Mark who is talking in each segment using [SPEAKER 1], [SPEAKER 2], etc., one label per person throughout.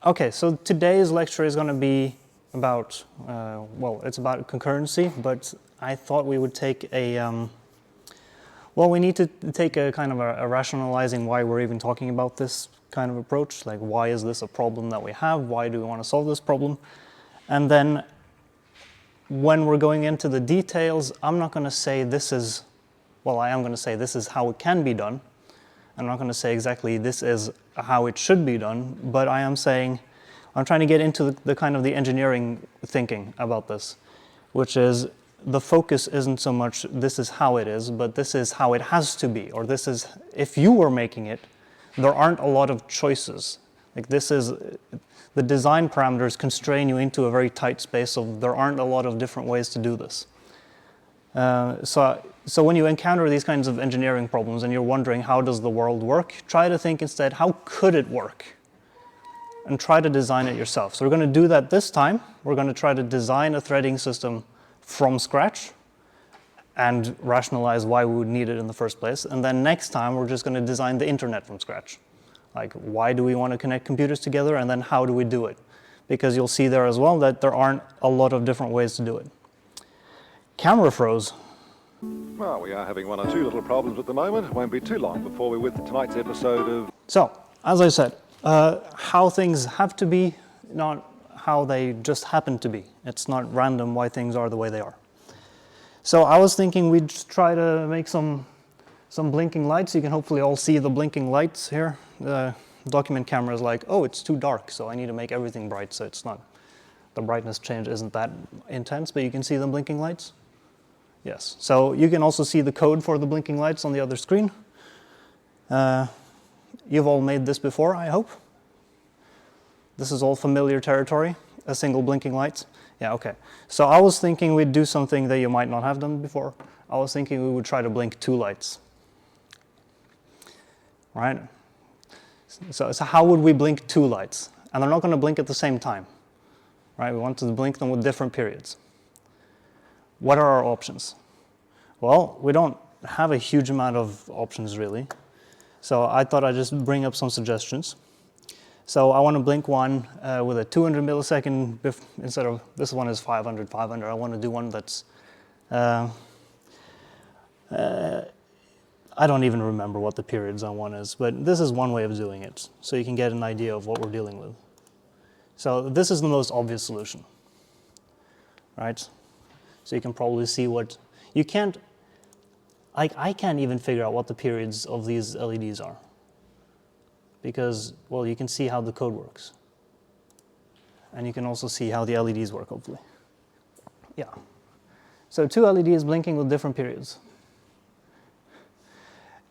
[SPEAKER 1] Okay, so today's lecture is going to be about, well, it's about concurrency, but I thought we would take a, well, we need to take a kind of a rationalizing why we're even talking about this kind of approach, like why is this a problem that we have, why do we want to solve this problem, and then when we're going into the details, I'm not going to say this is, well, I am going to say this is how it can be done. I'm not going to say exactly this is how it should be done, but I am saying, I'm trying to get into the kind of the engineering thinking about this, which is the focus isn't so much this is how it is, but this is how it has to be, or this is, if you were making it, there aren't a lot of choices. Like this is, the design parameters constrain you into a very tight space, so there aren't a lot of different ways to do this. So when you encounter these kinds of engineering problems and you're wondering how does the world work, try to think instead, how could it work? And try to design it yourself. So we're going to do that this time. We're going to try to design a threading system from scratch and rationalize why we would need it in the first place. And then next time we're just going to design the internet from scratch. Like why do we want to connect computers together, and then how do we do it? Because you'll see there as well that there aren't a lot of different ways to do it. Camera froze.
[SPEAKER 2] Well, we are having one or two little problems at the moment. It won't be too long before we're with tonight's episode of...
[SPEAKER 1] So, as I said, how things have to be, not how they just happen to be. It's not random why things are the way they are. So I was thinking we'd try to make some blinking lights. You can hopefully all see the blinking lights here. The document camera is like, oh, it's too dark, so I need to make everything bright, so it's not, the brightness change isn't that intense, but you can see the blinking lights. Yes, so you can also see the code for the blinking lights on the other screen. You've all made this before, I hope. This is all familiar territory, a single blinking light. Yeah, okay. So I was thinking we'd do something that you might not have done before. I was thinking we would try to blink two lights. Right? So how would we blink two lights? And they're not going to blink at the same time. Right? We want to blink them with different periods. What are our options? Well, we don't have a huge amount of options really. So I thought I'd just bring up some suggestions. So I want to blink one with a 200 millisecond, instead of, this one is 500. I want to do one that's, I don't even remember what the periods on one is, but this is one way of doing it, so you can get an idea of what we're dealing with. So this is the most obvious solution, right? So you can probably see what, you can't, I can't even figure out what the periods of these LEDs are. Because, well, you can see how the code works. And you can also see how the LEDs work, hopefully. Yeah. So two LEDs blinking with different periods.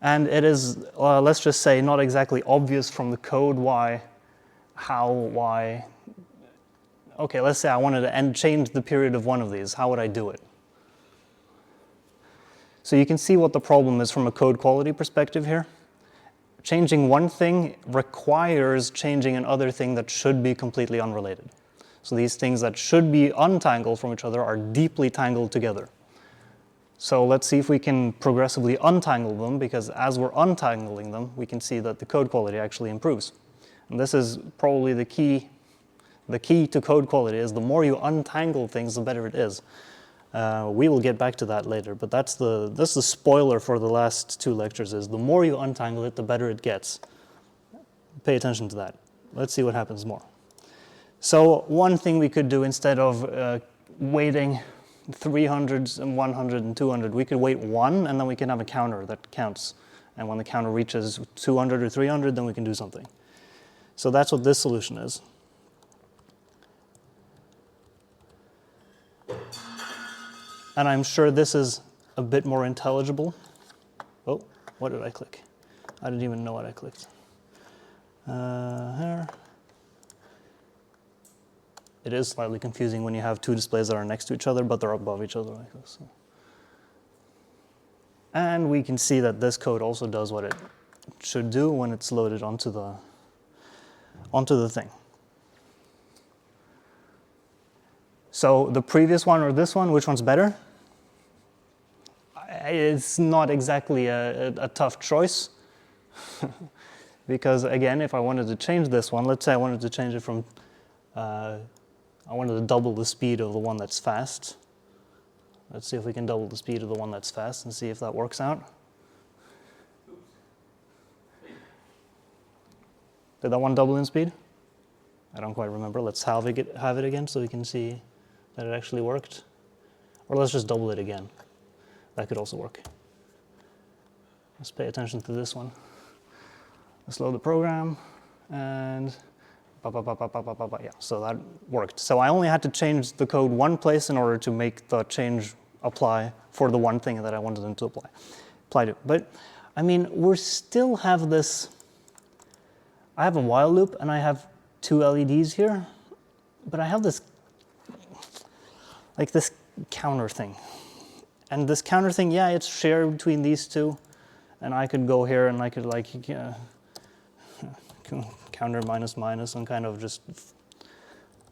[SPEAKER 1] And it is, let's just say, not exactly obvious from the code why, how, why. Okay, let's say I wanted to change the period of one of these. How would I do it? So you can see what the problem is from a code quality perspective here. Changing one thing requires changing another thing that should be completely unrelated. So these things that should be untangled from each other are deeply tangled together. So let's see if we can progressively untangle them, because as we're untangling them, we can see that the code quality actually improves. And this is probably the key. The key to code quality is the more you untangle things, the better it is. We will get back to that later, but that's the spoiler for the last two lectures, is the more you untangle it, the better it gets. Pay attention to that. Let's see what happens more. So one thing we could do, instead of waiting 300 and 100 and 200, we could wait one, and then we can have a counter that counts. And when the counter reaches 200 or 300, then we can do something. So that's what this solution is. And I'm sure this is a bit more intelligible. Oh, what did I click? I didn't even know what I clicked. Here. It is slightly confusing when you have two displays that are next to each other, but they're above each other like this. And we can see that this code also does what it should do when it's loaded onto the thing. So the previous one or this one, which one's better? It's not exactly a tough choice. because again, if I wanted to change this one, let's say I wanted to change it from, I wanted to double the speed of the one that's fast. Let's see if we can double the speed of the one that's fast and see if that works out. Did that one double in speed? I don't quite remember. Let's have it again so we can see that it actually worked. Or let's just double it again. That could also work. Let's pay attention to this one. Let's load the program, and yeah, so that worked. So I only had to change the code one place in order to make the change apply for the one thing that I wanted them to apply to. But I mean, we still have this. I have a while loop and I have two LEDs here, but I have this, like this counter thing. And this counter thing, yeah, it's shared between these two. And I could go here and I could like counter minus minus and kind of just,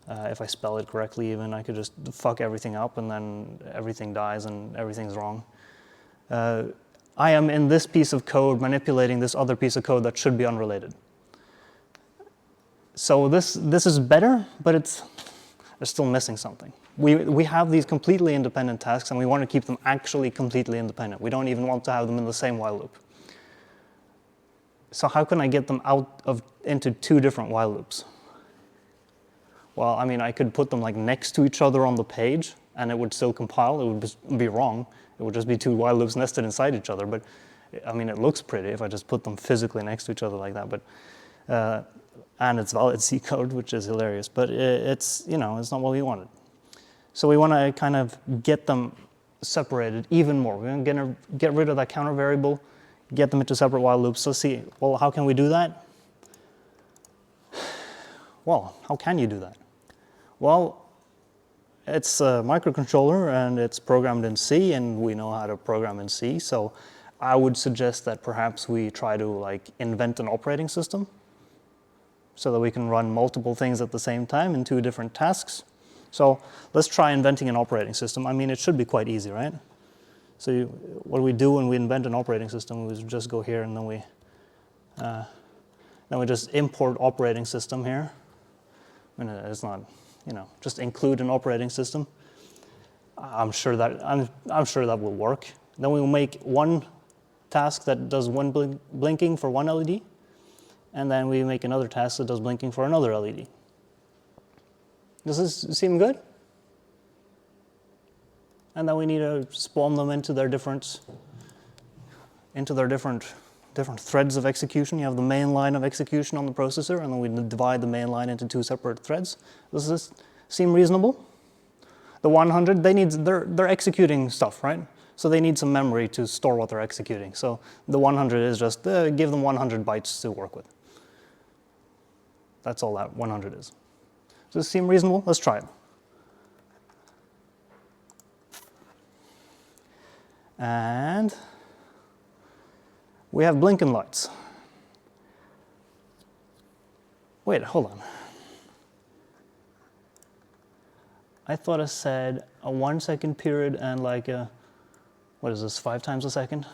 [SPEAKER 1] if I spell it correctly even, I could just fuck everything up and then everything dies and everything's wrong. I am in this piece of code manipulating this other piece of code that should be unrelated. So this is better, but it's still missing something. We have these completely independent tasks and we want to keep them actually completely independent. We don't even want to have them in the same while loop. So how can I get them into two different while loops? Well, I mean, I could put them like next to each other on the page and it would still compile. It would just be wrong. It would just be two while loops nested inside each other. But I mean, it looks pretty if I just put them physically next to each other like that. But and it's valid C code, which is hilarious. But it's, you know, it's not what we wanted. So we want to kind of get them separated even more. We're going to get rid of that counter variable, get them into separate while loops. So see, well, how can we do that? Well, how can you do that? Well, it's a microcontroller and it's programmed in C, and we know how to program in C. So I would suggest that perhaps we try to like invent an operating system so that we can run multiple things at the same time in two different tasks. So let's try inventing an operating system. I mean, it should be quite easy, right? So what we do when we invent an operating system is just go here and then we just import operating system here. I mean, it's not, you know, just include an operating system. I'm sure that will work. Then we will make one task that does one blinking for one LED, and then we make another task that does blinking for another LED. Does this seem good? And then we need to spawn them into their different threads of execution. You have the main line of execution on the processor, and then we divide the main line into two separate threads. Does this seem reasonable? The 100, they're executing stuff, right? So they need some memory to store what they're executing. So the 100 is just give them 100 bytes to work with. That's all that 100 is. Does this seem reasonable? Let's try it. And we have blinking lights. Wait, hold on. I thought I said a 1 second period and like a, what is this, 5 times a second?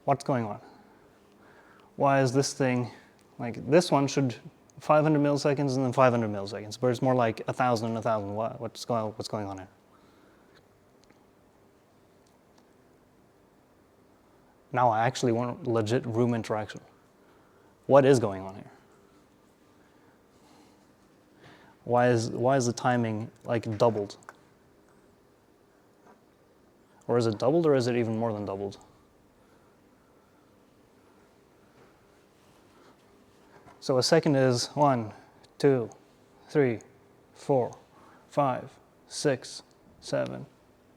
[SPEAKER 1] What's going on? Why is this thing, like this one should 500 milliseconds and then 500 milliseconds, but it's more like 1,000 and 1,000. What's going on here? Now I actually want legit room interaction. What is going on here? Why is the timing like doubled? Or is it doubled, or is it even more than doubled? So a second is 1, 2, 3, 4, 5, 6, 7,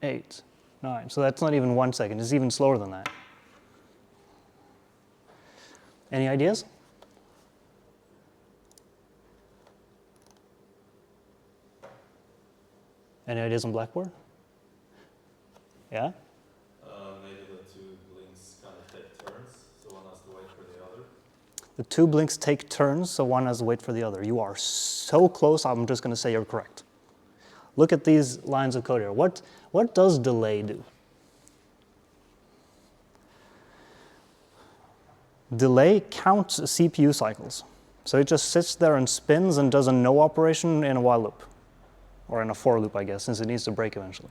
[SPEAKER 1] 8, 9. So that's not even 1 second. It's even slower than that. Any ideas? Any ideas on Blackboard? Yeah?
[SPEAKER 3] Maybe the two blinks kind of take turns, so one has to wait for the other.
[SPEAKER 1] The two blinks take turns, so one has to wait for the other. You are so close, I'm just going to say you're correct. Look at these lines of code here. What does delay do? delay counts CPU cycles. So it just sits there and spins and does a no operation in a while loop, or in a for loop, I guess, since it needs to break eventually.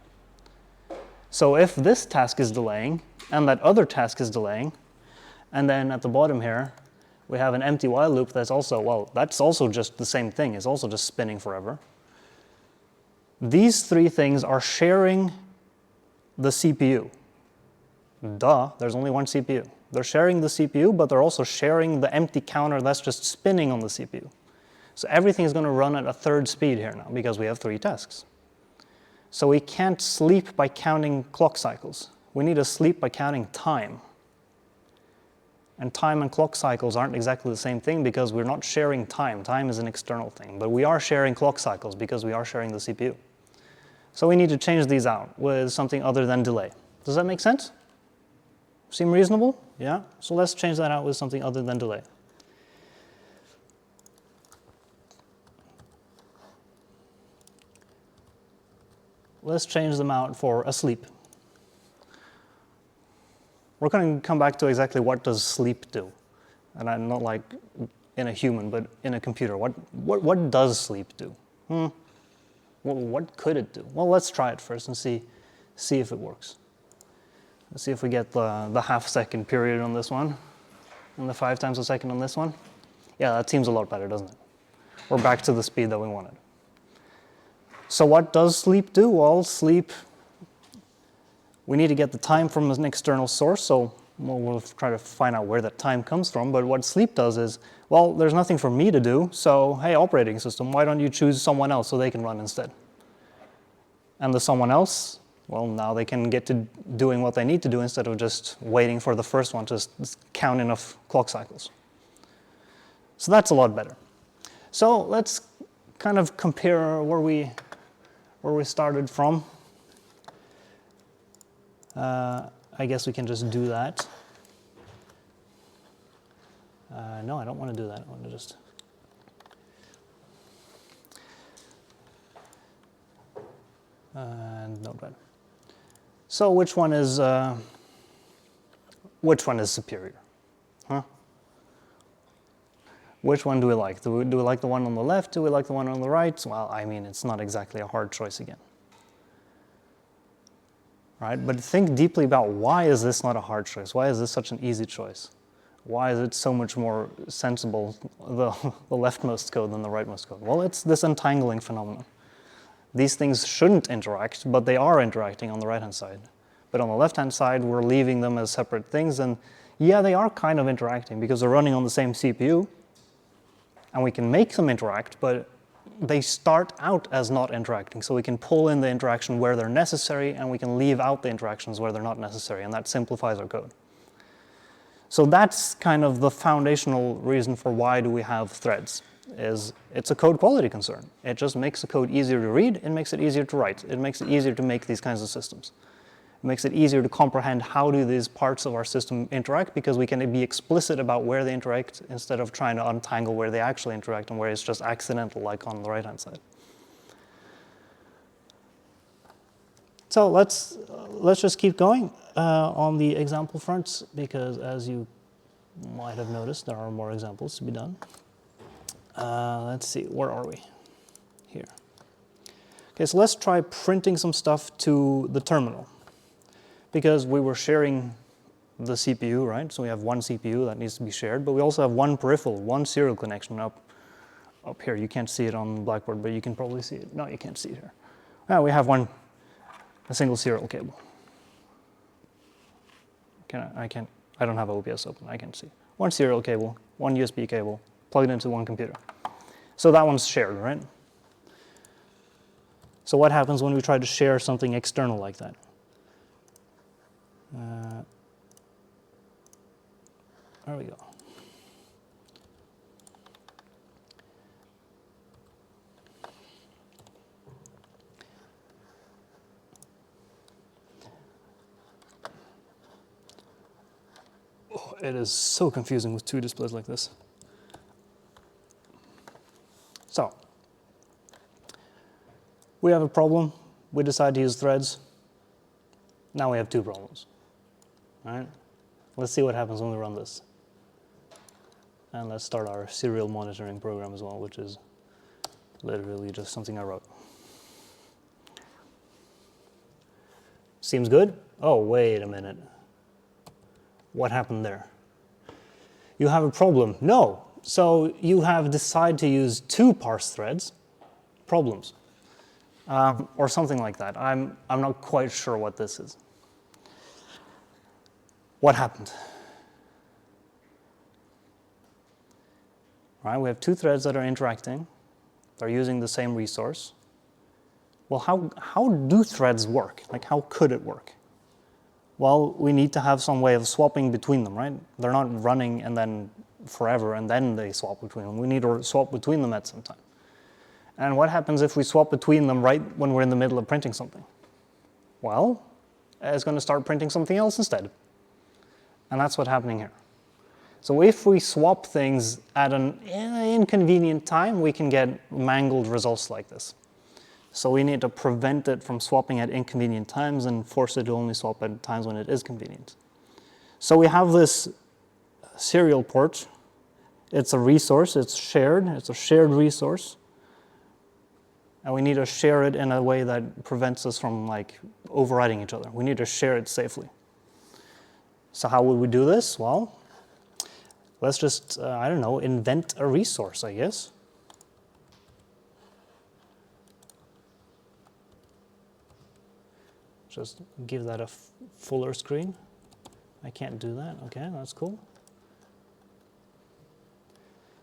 [SPEAKER 1] So if this task is delaying, and that other task is delaying, and then at the bottom here, we have an empty while loop that's also, well, that's also just the same thing. It's also just spinning forever. These three things are sharing the CPU. Duh, there's only one CPU. They're sharing the CPU, but they're also sharing the empty counter that's just spinning on the CPU. So everything is going to run at a third speed here now because we have three tasks. So we can't sleep by counting clock cycles. We need to sleep by counting time. And time and clock cycles aren't exactly the same thing because we're not sharing time. Time is an external thing, but we are sharing clock cycles because we are sharing the CPU. So we need to change these out with something other than delay. Does that make sense? Seem reasonable? Yeah? So let's change that out with something other than delay. Let's change them out for asleep. We're going to come back to exactly what does sleep do. And I'm not like in a human, but in a computer. What does sleep do? Well, what could it do? Well, let's try it first and see if it works. Let's see if we get the half-second period on this one, and the 5 times a second on this one. Yeah, that seems a lot better, doesn't it? We're back to the speed that we wanted. So what does sleep do? Well, sleep, we need to get the time from an external source, so we'll try to find out where that time comes from. But what sleep does is, well, there's nothing for me to do, so hey, operating system, why don't you choose someone else so they can run instead? And the someone else, well, now they can get to doing what they need to do instead of just waiting for the first one to count enough clock cycles. So that's a lot better. So let's kind of compare where we started from. I guess we can just do that. No, I don't want to do that. I want to just... Notepad. So which one is superior? Huh? Which one do we like? Do we like the one on the left? Do we like the one on the right? Well, I mean, it's not exactly a hard choice again. Right? But think deeply about why is this not a hard choice? Why is this such an easy choice? Why is it so much more sensible, the leftmost code than the rightmost code? Well, it's this entangling phenomenon. These things shouldn't interact, but they are interacting on the right-hand side. But on the left-hand side, we're leaving them as separate things, and yeah, they are kind of interacting because they're running on the same CPU, and we can make them interact, but they start out as not interacting, so we can pull in the interaction where they're necessary, and we can leave out the interactions where they're not necessary, and that simplifies our code. So that's kind of the foundational reason for why do we have threads, is it's a code quality concern. It just makes the code easier to read, it makes it easier to write, it makes it easier to make these kinds of systems. It makes it easier to comprehend how do these parts of our system interact because we can be explicit about where they interact instead of trying to untangle where they actually interact and where it's just accidental, like on the right-hand side. So let's just keep going on the example fronts because as you might have noticed, there are more examples to be done. Let's see, where are we? Here. Okay, so let's try printing some stuff to the terminal. Because we were sharing the CPU, right? So we have one CPU that needs to be shared, but we also have one peripheral, one serial connection up here. You can't see it on Blackboard, but you can probably see it. No, you can't see it here. Well, we have a single serial cable. I don't have OBS open, I can't see. One serial cable, one USB cable, plugged into one computer. So that one's shared, right? So what happens when we try to share something external like that? There we go. Oh, it is so confusing with two displays like this. So, we have a problem. We decide to use threads. Now we have two problems. All right? Let's see what happens when we run this. And let's start our serial monitoring program as well, which is literally just something I wrote. Seems good? Oh, wait a minute. What happened there? You have a problem. No. So you have decided to use 2 parse threads. Problems. Or something like that. I'm not quite sure what this is. What happened? Right, we have 2 threads that are interacting. They're using the same resource. Well, how do threads work? Like, how could it work? Well, we need to have some way of swapping between them, right? They're not running and then forever and then they swap between them. We need to swap between them at some time. And what happens if we swap between them right when we're in the middle of printing something? Well, it's going to start printing something else instead. And that's what's happening here. So if we swap things at an inconvenient time, we can get mangled results like this. So we need to prevent it from swapping at inconvenient times and force it to only swap at times when it is convenient. So we have this serial port. It's a resource. It's shared. It's a shared resource. And we need to share it in a way that prevents us from like overriding each other. We need to share it safely. So how would we do this? Well, let's just, I don't know, invent a resource, I guess. Just give that a fuller screen. I can't do that. Okay, that's cool.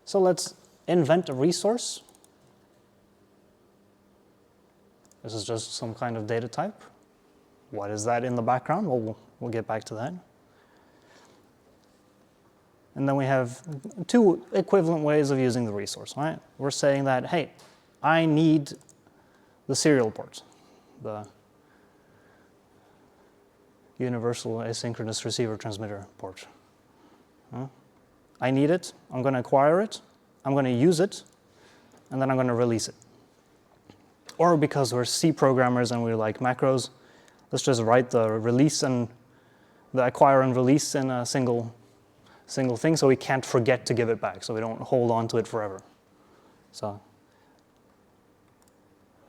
[SPEAKER 1] So let's invent a resource. This is just some kind of data type. What is that in the background? Well, we'll get back to that. And then we have 2 equivalent ways of using the resource, right? We're saying that, hey, I need the serial port, the universal asynchronous receiver transmitter port. I need it, I'm going to acquire it, I'm going to use it, and then I'm going to release it. Or because we're C programmers and we like macros, let's just write the release and the acquire and release in a single thing so we can't forget to give it back, so we don't hold on to it forever. So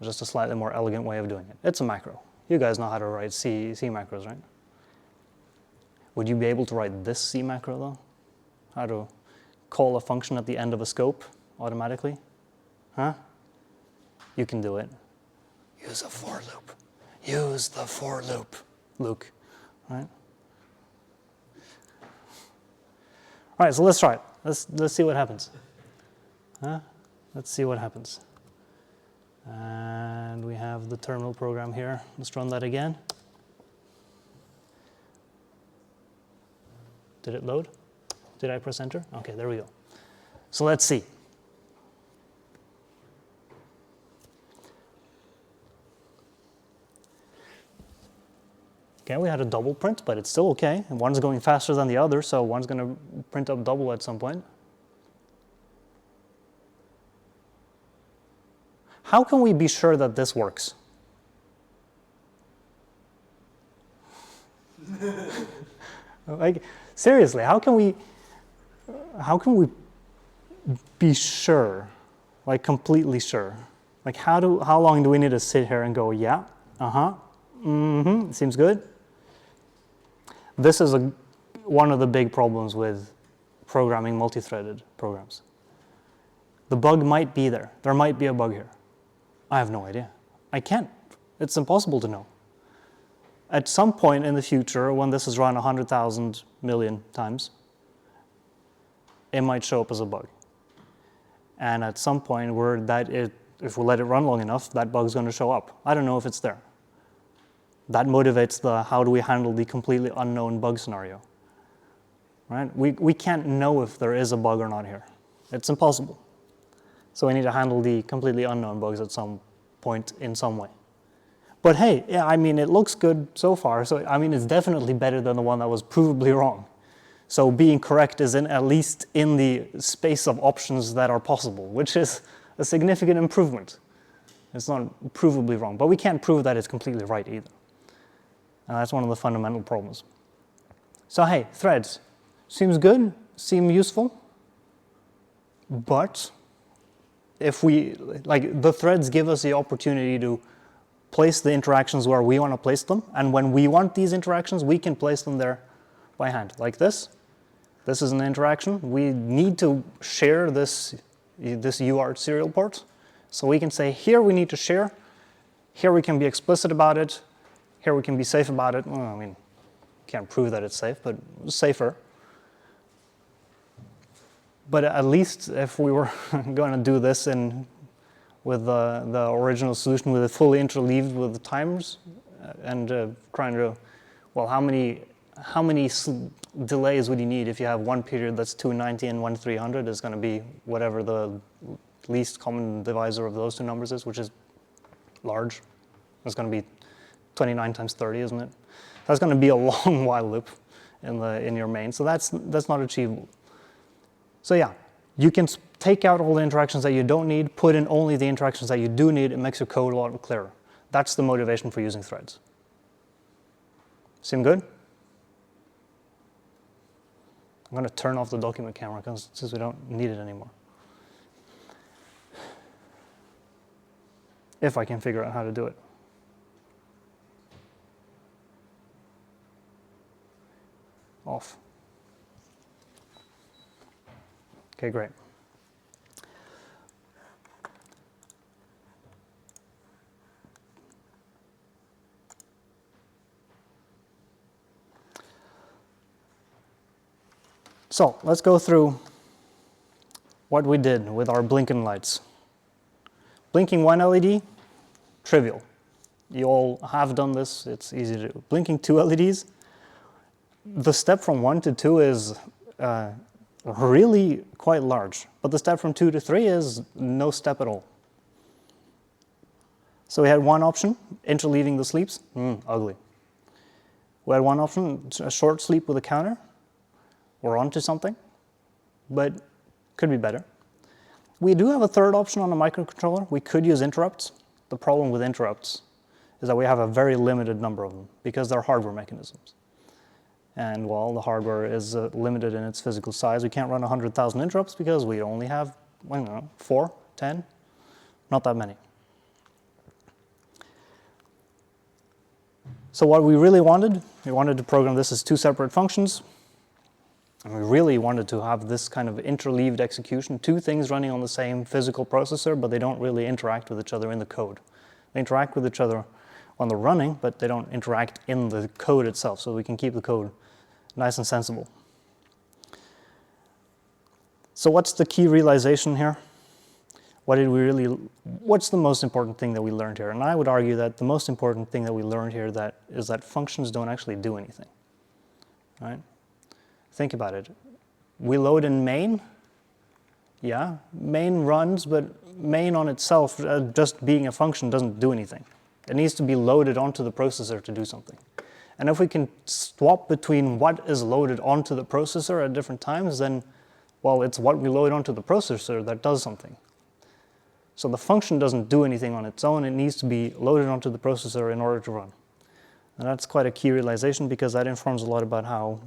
[SPEAKER 1] just a slightly more elegant way of doing it. It's a macro. You guys know how to write C macros, right? Would you be able to write this C macro, though? How to call a function at the end of a scope automatically? Huh? You can do it. Use a for loop. Use the for loop, Luke. Right? All right, so let's try it. Let's see what happens. Huh? Let's see what happens. And we have the terminal program here. Let's run that again. Did it load? Did I press enter? Okay, there we go. So let's see. Okay, we had a double print, but it's still okay. And one's going faster than the other, so one's going to print up double at some point. How can we be sure that this works? Like, seriously, how can we be sure, like completely sure? Like, how long do we need to sit here and go, yeah, seems good? This is one of the big problems with programming multi-threaded programs. The bug might be there. There might be a bug here. I have no idea. I can't. It's impossible to know. At some point in the future, when this is run 100,000 million times, it might show up as a bug. And at some point where if we let it run long enough, that bug's going to show up. I don't know if it's there. That motivates the how do we handle the completely unknown bug scenario. Right? We can't know if there is a bug or not here. It's impossible. So we need to handle the completely unknown bugs at some point in some way. But hey, yeah, I mean, it looks good so far. So, I mean, it's definitely better than the one that was provably wrong. So being correct is at least in the space of options that are possible, which is a significant improvement. It's not provably wrong, but we can't prove that it's completely right either. And that's one of the fundamental problems. So hey, threads. Seems good? Seem useful? But if we, like, the threads give us the opportunity to place the interactions where we want to place them, and when we want these interactions, we can place them there by hand, like this. This is an interaction. We need to share this UART serial port. So we can say, here we need to share. Here we can be explicit about it. Here we can be safe about it. Well, I mean, can't prove that it's safe, but safer. But at least if we were going to do this with the original solution with it fully interleaved with the timers and trying to, well, how many delays would you need if you have one period that's 290 and one 300 is going to be whatever the least common divisor of those two numbers is, which is large. It's going to be 29 times 30, isn't it? That's going to be a long while loop in your main, so that's not achievable. So yeah, you can take out all the interactions that you don't need, put in only the interactions that you do need. It makes your code a lot clearer. That's the motivation for using threads. Seem good? I'm going to turn off the document camera since we don't need it anymore. If I can figure out how to do it. Off. Okay, great. So let's go through what we did with our blinking lights. Blinking one LED, trivial. You all have done this, it's easy to do. Blinking two LEDs, the step from 1 to 2 is really quite large, but the step from 2 to 3 is no step at all. So we had one option, interleaving the sleeps, ugly. We had one option, a short sleep with a counter. We're onto something, but could be better. We do have a third option on the microcontroller. We could use interrupts. The problem with interrupts is that we have a very limited number of them because they're hardware mechanisms. And while the hardware is limited in its physical size, we can't run 100,000 interrupts because we only have, I don't know, 4, 10, not that many. So what we really wanted, we wanted to program this as two separate functions. And we really wanted to have this kind of interleaved execution, two things running on the same physical processor, but they don't really interact with each other in the code. They interact with each other when they're running, but they don't interact in the code itself, so we can keep the code nice and sensible. So what's the key realization here? What's the most important thing that we learned here? And I would argue that the most important thing that we learned here is that functions don't actually do anything, right? Think about it. We load in main. Yeah, main runs, but main on itself, just being a function, doesn't do anything. It needs to be loaded onto the processor to do something. And if we can swap between what is loaded onto the processor at different times, then, well, it's what we load onto the processor that does something. So the function doesn't do anything on its own. It needs to be loaded onto the processor in order to run. And that's quite a key realization because that informs a lot about how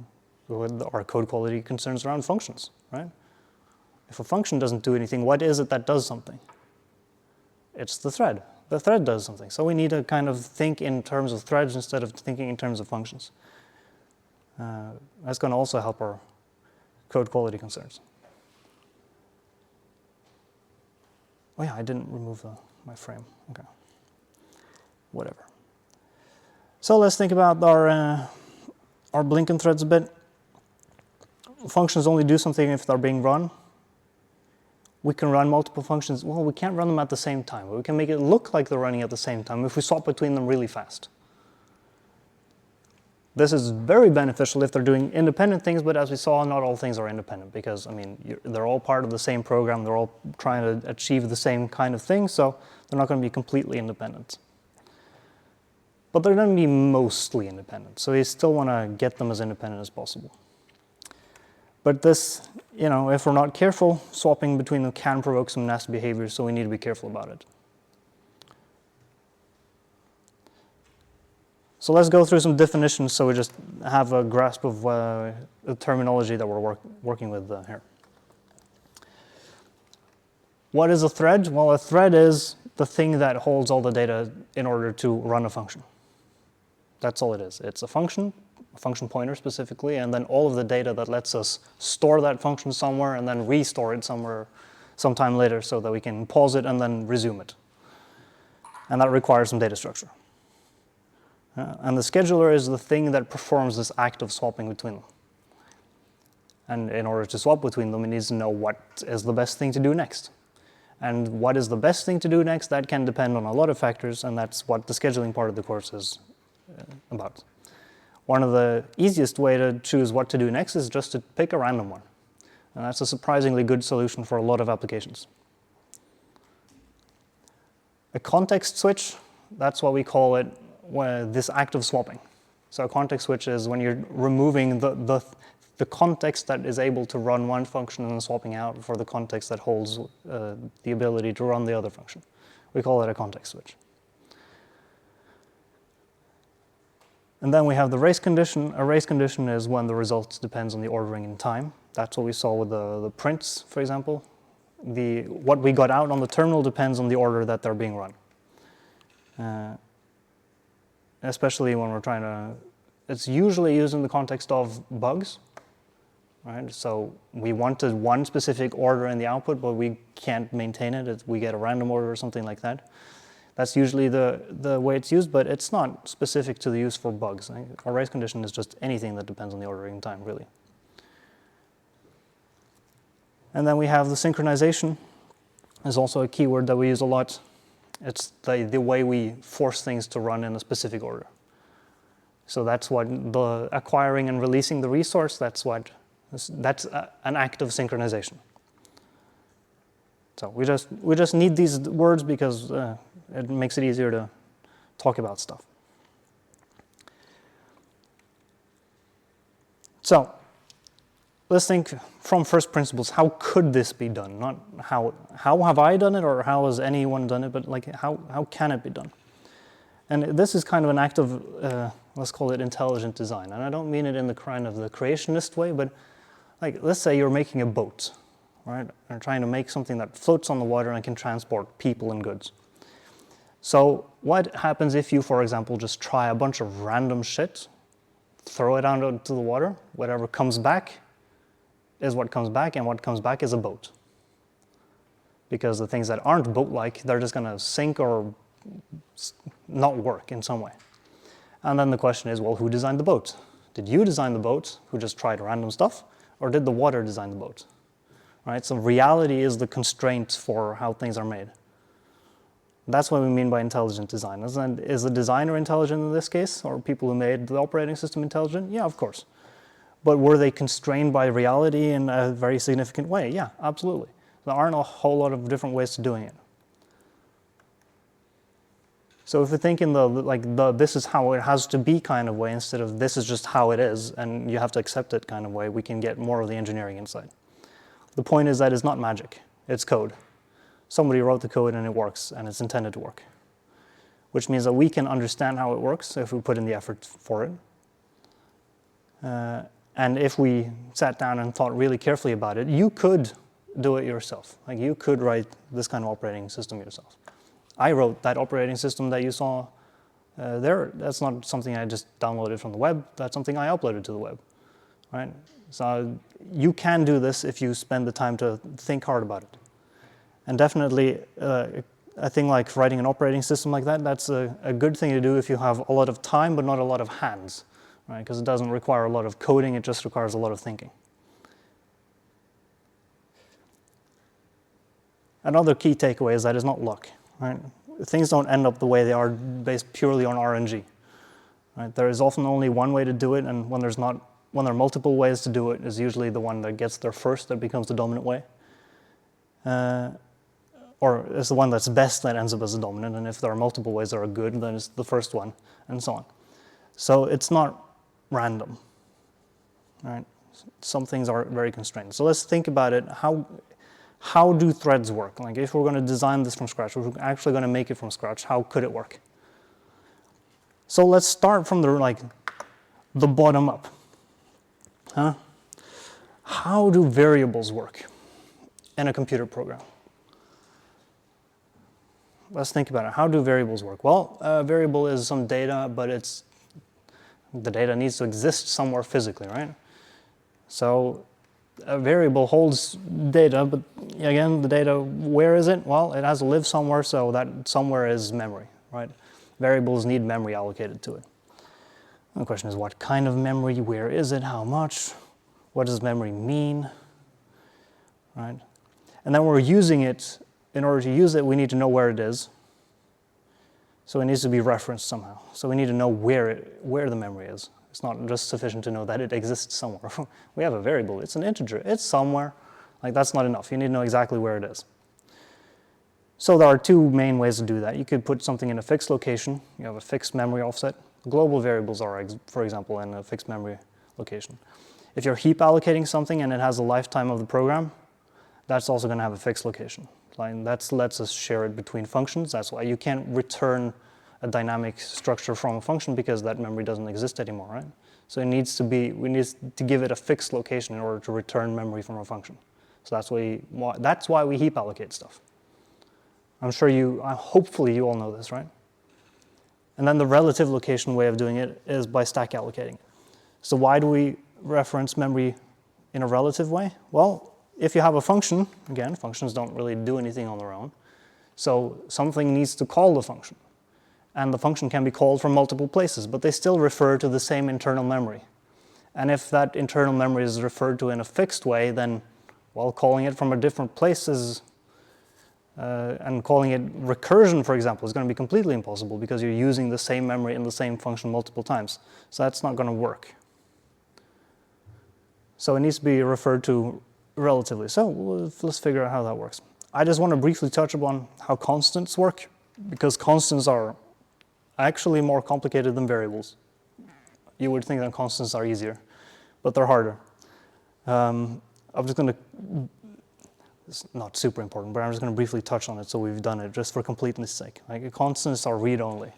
[SPEAKER 1] our code quality concerns around functions, right? If a function doesn't do anything, what is it that does something? It's the thread. The thread does something. So we need to kind of think in terms of threads instead of thinking in terms of functions. That's going to also help our code quality concerns. Oh yeah, I didn't remove my frame. Okay. Whatever. So let's think about our blinking threads a bit. Functions only do something if they're being run. We can run multiple functions. Well, we can't run them at the same time, but we can make it look like they're running at the same time if we swap between them really fast. This is very beneficial if they're doing independent things, but as we saw, not all things are independent because, I mean, they're all part of the same program. They're all trying to achieve the same kind of thing, so they're not going to be completely independent. But they're going to be mostly independent, so you still want to get them as independent as possible. But this, you know, if we're not careful, swapping between them can provoke some nasty behavior, so we need to be careful about it. So let's go through some definitions so we just have a grasp of the terminology that we're working with here. What is a thread? Well, a thread is the thing that holds all the data in order to run a function. That's all it is. It's a function pointer specifically, and then all of the data that lets us store that function somewhere and then restore it somewhere sometime later so that we can pause it and then resume it. And that requires some data structure. And the scheduler is the thing that performs this act of swapping between them. And in order to swap between them, it needs to know what is the best thing to do next. And what is the best thing to do next, that can depend on a lot of factors, and that's what the scheduling part of the course is about. One of the easiest way to choose what to do next is just to pick a random one. And that's a surprisingly good solution for a lot of applications. A context switch, that's what we call it, this act of swapping. So a context switch is when you're removing the context that is able to run one function and swapping out for the context that holds the ability to run the other function. We call it a context switch. And then we have the race condition. A race condition is when the result depends on the ordering in time. That's what we saw with the prints, for example. What we got out on the terminal depends on the order that they're being run. Especially when we're trying to, it's usually used in the context of bugs, right? So we wanted one specific order in the output, but we can't maintain it. We get a random order or something like that. That's usually the way it's used, but it's not specific to the use for bugs. A race condition is just anything that depends on the ordering time, really. And then we have the synchronization. Is also a keyword that we use a lot. It's the way we force things to run in a specific order. So that's what the acquiring and releasing the resource, that's an act of synchronization. So we just need these words because it makes it easier to talk about stuff. So let's think from first principles. How could this be done? Not how have I done it or how has anyone done it, but like how can it be done? And this is kind of an act of, let's call it intelligent design. And I don't mean it in the kind of the creationist way, but like let's say you're making a boat, right? And trying to make something that floats on the water and can transport people and goods. So what happens if you, for example, just try a bunch of random shit, throw it out into the water, whatever comes back is what comes back, and what comes back is a boat. Because the things that aren't boat-like, they're just going to sink or not work in some way. And then the question is, well, who designed the boat? Did you design the boat, who just tried random stuff, or did the water design the boat? Right? So reality is the constraint for how things are made. That's what we mean by intelligent design. Is the designer intelligent in this case, or people who made the operating system intelligent? Yeah, of course. But were they constrained by reality in a very significant way? Yeah, absolutely. There aren't a whole lot of different ways to doing it. So if we think in the this is how it has to be kind of way, instead of this is just how it is and you have to accept it kind of way, we can get more of the engineering inside. The point is that it's not magic, it's code. Somebody wrote the code and it works, and it's intended to work. Which means that we can understand how it works if we put in the effort for it. And if we sat down and thought really carefully about it, you could do it yourself. Like you could write this kind of operating system yourself. I wrote that operating system that you saw there. That's not something I just downloaded from the web. That's something I uploaded to the web, right? So you can do this if you spend the time to think hard about it. And definitely, a thing like writing an operating system like that, that's a good thing to do if you have a lot of time but not a lot of hands, right? Because it doesn't require a lot of coding, it just requires a lot of thinking. Another key takeaway is that it's not luck, right? Things don't end up the way they are based purely on RNG, right? There is often only one way to do it, and when there are multiple ways to do it, is usually the one that gets there first that becomes the dominant way. Or it's the one that's best that ends up as the dominant, and if there are multiple ways that are good, then it's the first one, and so on. So it's not random, right? Some things are very constrained. So let's think about it. How do threads work? Like if we're going to design this from scratch, if we're actually going to make it from scratch, how could it work? So let's start from the bottom up. How do variables work in a computer program? let's think about it. How do variables work? Well, a variable is some data, but the data needs to exist somewhere physically, right? So a variable holds data, but again, the data, where is it? Well, it has to live somewhere, so that somewhere is memory, right? Variables need memory allocated to it. The question is, what kind of memory? Where is it? How much? What does memory mean? Right? And then we're using it. In order to use it, we need to know where it is. So it needs to be referenced somehow. So we need to know where the memory is. It's not just sufficient to know that it exists somewhere. We have a variable. It's an integer. It's somewhere. Like, that's not enough. You need to know exactly where it is. So there are two main ways to do that. You could put something in a fixed location. You have a fixed memory offset. Global variables are, for example, in a fixed memory location. If you're heap allocating something and it has a lifetime of the program, that's also going to have a fixed location. That lets us share it between functions. That's why you can't return a dynamic structure from a function, because that memory doesn't exist anymore, right? So we need to give it a fixed location in order to return memory from a function. So that's why we heap allocate stuff. Hopefully you all know this, right? And then the relative location way of doing it is by stack allocating. So why do we reference memory in a relative way? Well, if you have a function, again, functions don't really do anything on their own. So something needs to call the function. And the function can be called from multiple places, but they still refer to the same internal memory. And if that internal memory is referred to in a fixed way, then, well, calling it from a different place and calling it recursion, for example, is going to be completely impossible, because you're using the same memory in the same function multiple times. So that's not going to work. So it needs to be referred to relatively. So let's figure out how that works. I just want to briefly touch upon how constants work, because constants are actually more complicated than variables. You would think that constants are easier, but they're harder. I'm just going to, it's not super important, but I'm just going to briefly touch on it so we've done it just for completeness sake. Like, constants are read-only,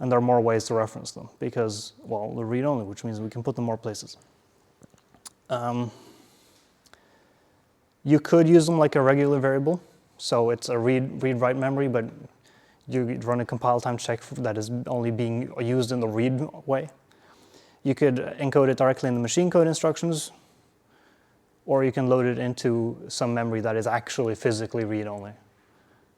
[SPEAKER 1] and there are more ways to reference them because, well, they're read-only, which means we can put them more places. You could use them like a regular variable, so it's a read-write memory, but you run a compile time check that is only being used in the read way. You could encode it directly in the machine code instructions, or you can load it into some memory that is actually physically read-only.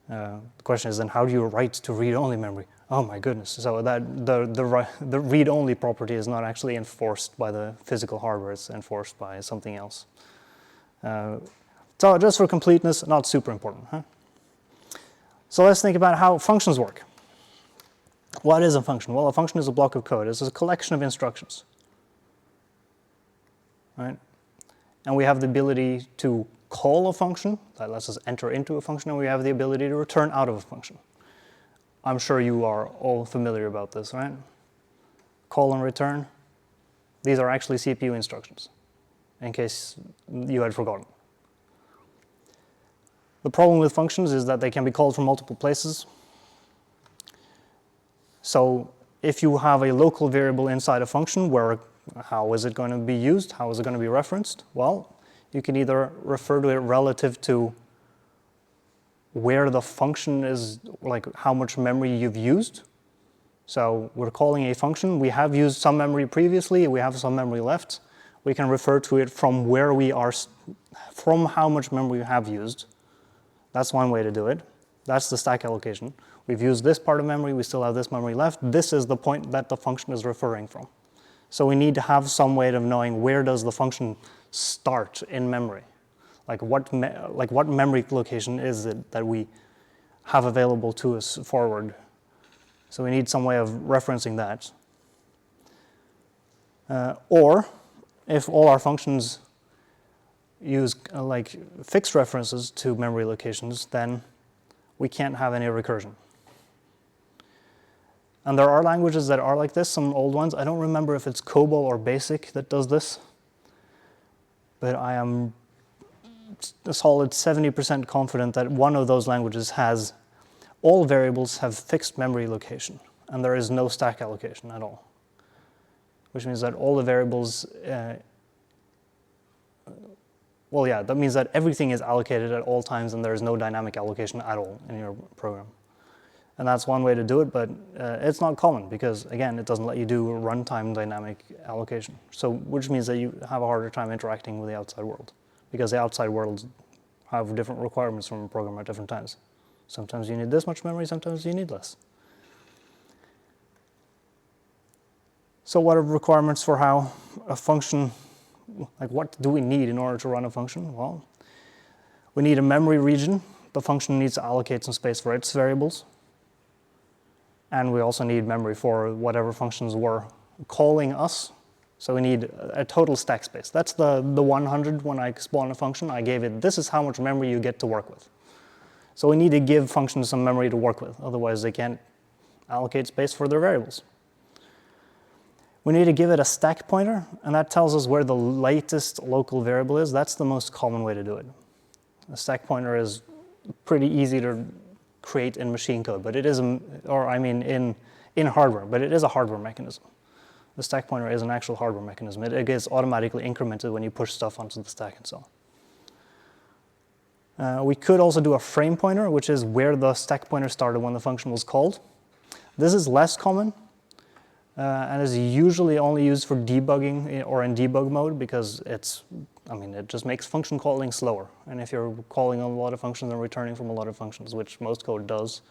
[SPEAKER 1] The question is then, how do you write to read-only memory? Oh my goodness! So that the read-only property is not actually enforced by the physical hardware; it's enforced by something else. So just for completeness, not super important, huh? So let's think about how functions work. What is a function? Well, a function is a block of code. It's a collection of instructions, right? And we have the ability to call a function. That lets us enter into a function, and we have the ability to return out of a function. I'm sure you are all familiar about this, right? Call and return. These are actually CPU instructions, in case you had forgotten. The problem with functions is that they can be called from multiple places. So if you have a local variable inside a function, how is it going to be used? How is it going to be referenced? Well, you can either refer to it relative to where the function is, like how much memory you've used. So we're calling a function. We have used some memory previously. We have some memory left. We can refer to it from where we are, from how much memory we have used. That's one way to do it. That's the stack allocation. We've used this part of memory. We still have this memory left. This is the point that the function is referring from. So we need to have some way of knowing where does the function start in memory. Like what memory location is it that we have available to us forward. So we need some way of referencing that. Or if all our functions use like fixed references to memory locations, then we can't have any recursion. And there are languages that are like this, some old ones. I don't remember if it's COBOL or BASIC that does this, but I am a solid 70% confident that one of those languages has all variables have fixed memory location, and there is no stack allocation at all, which means that all the variables well, yeah, that means that everything is allocated at all times and there is no dynamic allocation at all in your program. And that's one way to do it, but it's not common because, again, it doesn't let you do runtime dynamic allocation. So, which means that you have a harder time interacting with the outside world because the outside world have different requirements from a program at different times. Sometimes you need this much memory, sometimes you need less. So what are requirements for how a function, like what do we need in order to run a function? Well, we need a memory region. The function needs to allocate some space for its variables. And we also need memory for whatever functions we're calling us. So we need a total stack space. That's the 100 when I spawn a function. I gave it, this is how much memory you get to work with. So we need to give functions some memory to work with. Otherwise, they can't allocate space for their variables. We need to give it a stack pointer, and that tells us where the latest local variable is. That's the most common way to do it. A stack pointer is pretty easy to create in machine code, but it is, in hardware, but it is a hardware mechanism. The stack pointer is an actual hardware mechanism. It gets automatically incremented when you push stuff onto the stack and so on. We could also do a frame pointer, which is where the stack pointer started when the function was called. This is less common. And is usually only used for debugging or in debug mode because it just makes function calling slower. And if you're calling a lot of functions and returning from a lot of functions, which most code does,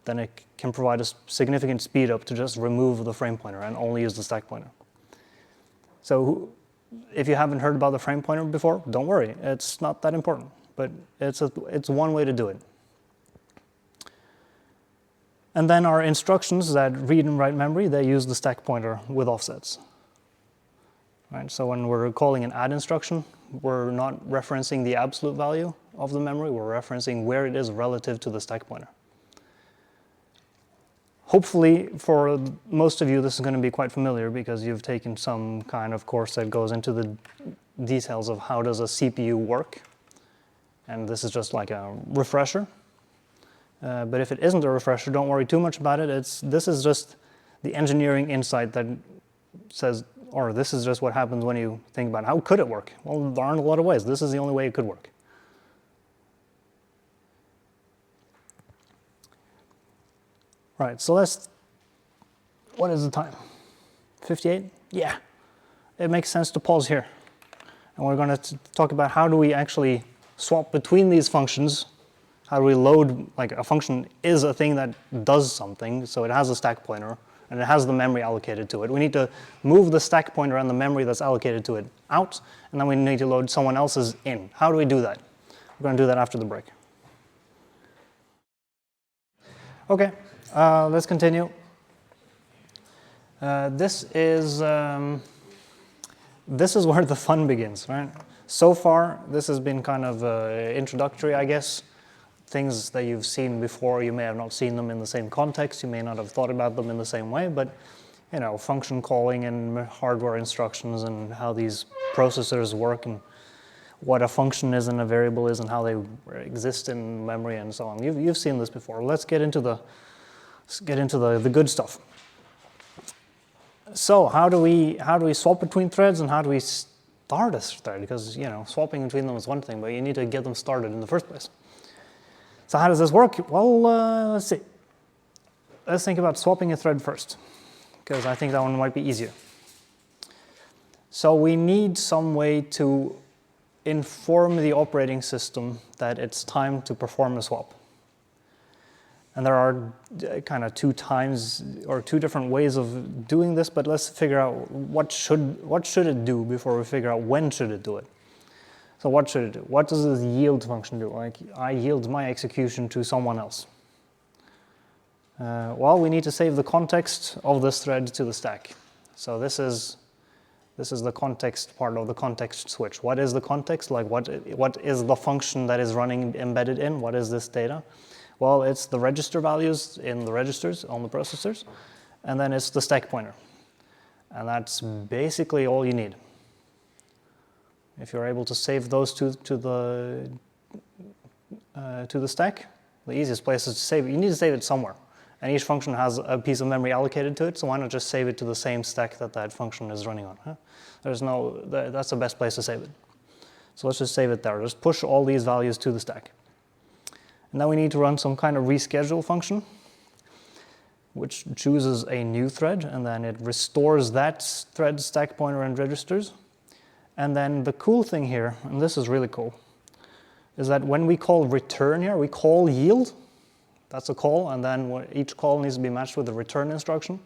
[SPEAKER 1] then it can provide a significant speed up to just remove the frame pointer and only use the stack pointer. So if you haven't heard about the frame pointer before, don't worry, it's not that important, but it's one way to do it. And then our instructions that read and write memory, they use the stack pointer with offsets. Right? So when we're calling an add instruction, we're not referencing the absolute value of the memory, we're referencing where it is relative to the stack pointer. Hopefully, for most of you, this is going to be quite familiar because you've taken some kind of course that goes into the details of how does a CPU work. And this is just like a refresher. But if it isn't a refresher, don't worry too much about it. This is just the engineering insight that says, or this is just what happens when you think about how could it work? Well, there aren't a lot of ways. This is the only way it could work. Right, so what is the time? 58? Yeah, it makes sense to pause here. And we're going to talk about how do we actually swap between these functions. How do we load, like a function is a thing that does something, so it has a stack pointer, and it has the memory allocated to it. We need to move the stack pointer and the memory that's allocated to it out, and then we need to load someone else's in. How do we do that? We're going to do that after the break. Okay, let's continue. This is where the fun begins, right? So far, this has been kind of introductory, I guess. Things that you've seen before, you may have not seen them in the same context, you may not have thought about them in the same way, but function calling and hardware instructions and how these processors work and what a function is and a variable is and how they exist in memory and so on. You've seen this before. Let's get into the good stuff. So how do we swap between threads and how do we start a thread? Because swapping between them is one thing, but you need to get them started in the first place. So how does this work? Well, let's see. Let's think about swapping a thread first, because I think that one might be easier. So we need some way to inform the operating system that it's time to perform a swap. And there are kind of two different ways of doing this, but let's figure out what should it do before we figure out when should it do it. So what should it do? What does this yield function do? Like, I yield my execution to someone else. Well, we need to save the context of this thread to the stack. So this is the context part of the context switch. What is the context? Like, what is the function that is running embedded in? What is this data? Well, it's the register values in the registers on the processors, and then it's the stack pointer. And that's basically all you need. If you're able to save those to the stack, the easiest place is to save it. You need to save it somewhere. And each function has a piece of memory allocated to it, so why not just save it to the same stack that function is running on? Huh? That's the best place to save it. So let's just save it there. Just push all these values to the stack. And then we need to run some kind of reschedule function, which chooses a new thread, and then it restores that thread's stack pointer and registers. And then the cool thing here, and this is really cool, is that when we call return here, we call yield. That's a call, and then each call needs to be matched with the return instruction.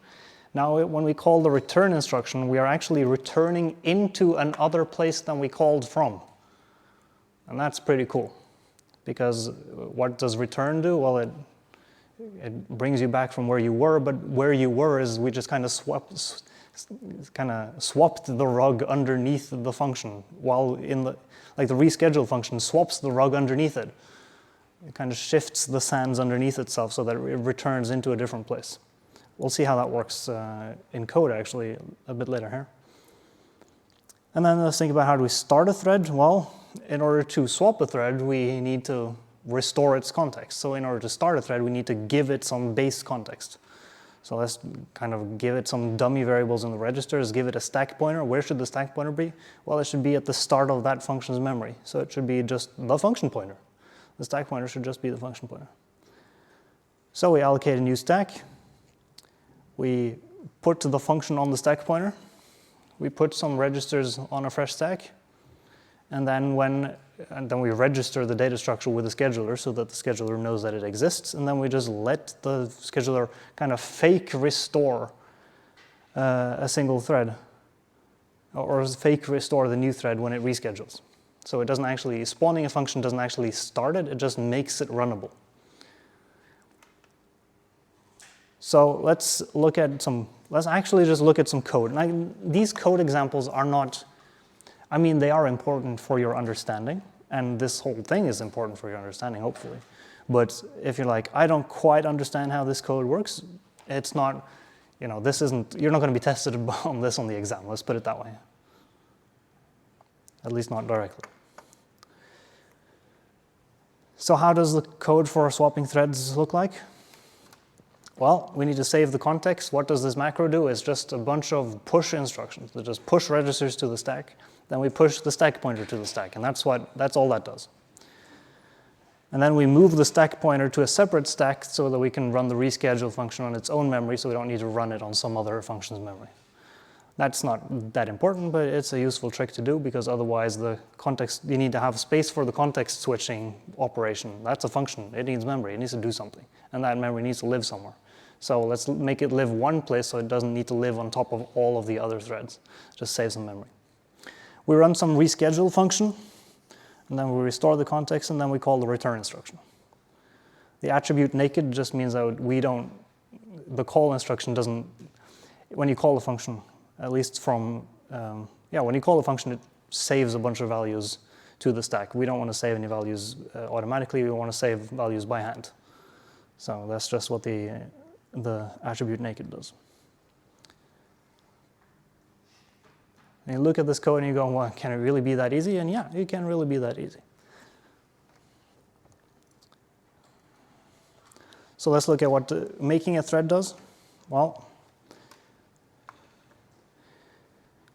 [SPEAKER 1] Now, when we call the return instruction, we are actually returning into another place than we called from. And that's pretty cool, because what does return do? Well, it brings you back from where you were, but where you were is we just kind of swapped the rug underneath the function, while the reschedule function swaps the rug underneath it. It kind of shifts the sands underneath itself so that it returns into a different place. We'll see how that works in code actually a bit later here. And then let's think about how do we start a thread? Well, in order to swap a thread, we need to restore its context. So in order to start a thread, we need to give it some base context. So let's kind of give it some dummy variables in the registers, give it a stack pointer. Where should the stack pointer be? Well, it should be at the start of that function's memory. So it should be just the function pointer. The stack pointer should just be the function pointer. So we allocate a new stack. We put the function on the stack pointer. We put some registers on a fresh stack. And then we register the data structure with the scheduler so that the scheduler knows that it exists. And then we just let the scheduler kind of fake restore a single thread, or fake restore the new thread when it reschedules. So it doesn't actually, spawning a function doesn't actually start it, it just makes it runnable. So let's actually just look at some code. And these code examples are not, I mean, they are important for your understanding, and this whole thing is important for your understanding, hopefully. But if you're like, I don't quite understand how this code works, it's not, you're not going to be tested on this on the exam, let's put it that way. At least not directly. So how does the code for swapping threads look like? Well, we need to save the context. What does this macro do? It's just a bunch of push instructions that just push registers to the stack. Then we push the stack pointer to the stack, and that's all that does. And then we move the stack pointer to a separate stack so that we can run the reschedule function on its own memory, so we don't need to run it on some other function's memory. That's not that important, but it's a useful trick to do, because otherwise you need to have space for the context switching operation. That's a function. It needs memory. It needs to do something. And that memory needs to live somewhere. So let's make it live one place so it doesn't need to live on top of all of the other threads. Just save some memory. We run some reschedule function, and then we restore the context, and then we call the return instruction. The attribute naked just means that the call instruction doesn't, when you call the function, at least when you call the function, it saves a bunch of values to the stack. We don't want to save any values automatically. We want to save values by hand. So that's just what the attribute naked does. And you look at this code and you go, well, can it really be that easy? And yeah, it can really be that easy. So let's look at what making a thread does. Well,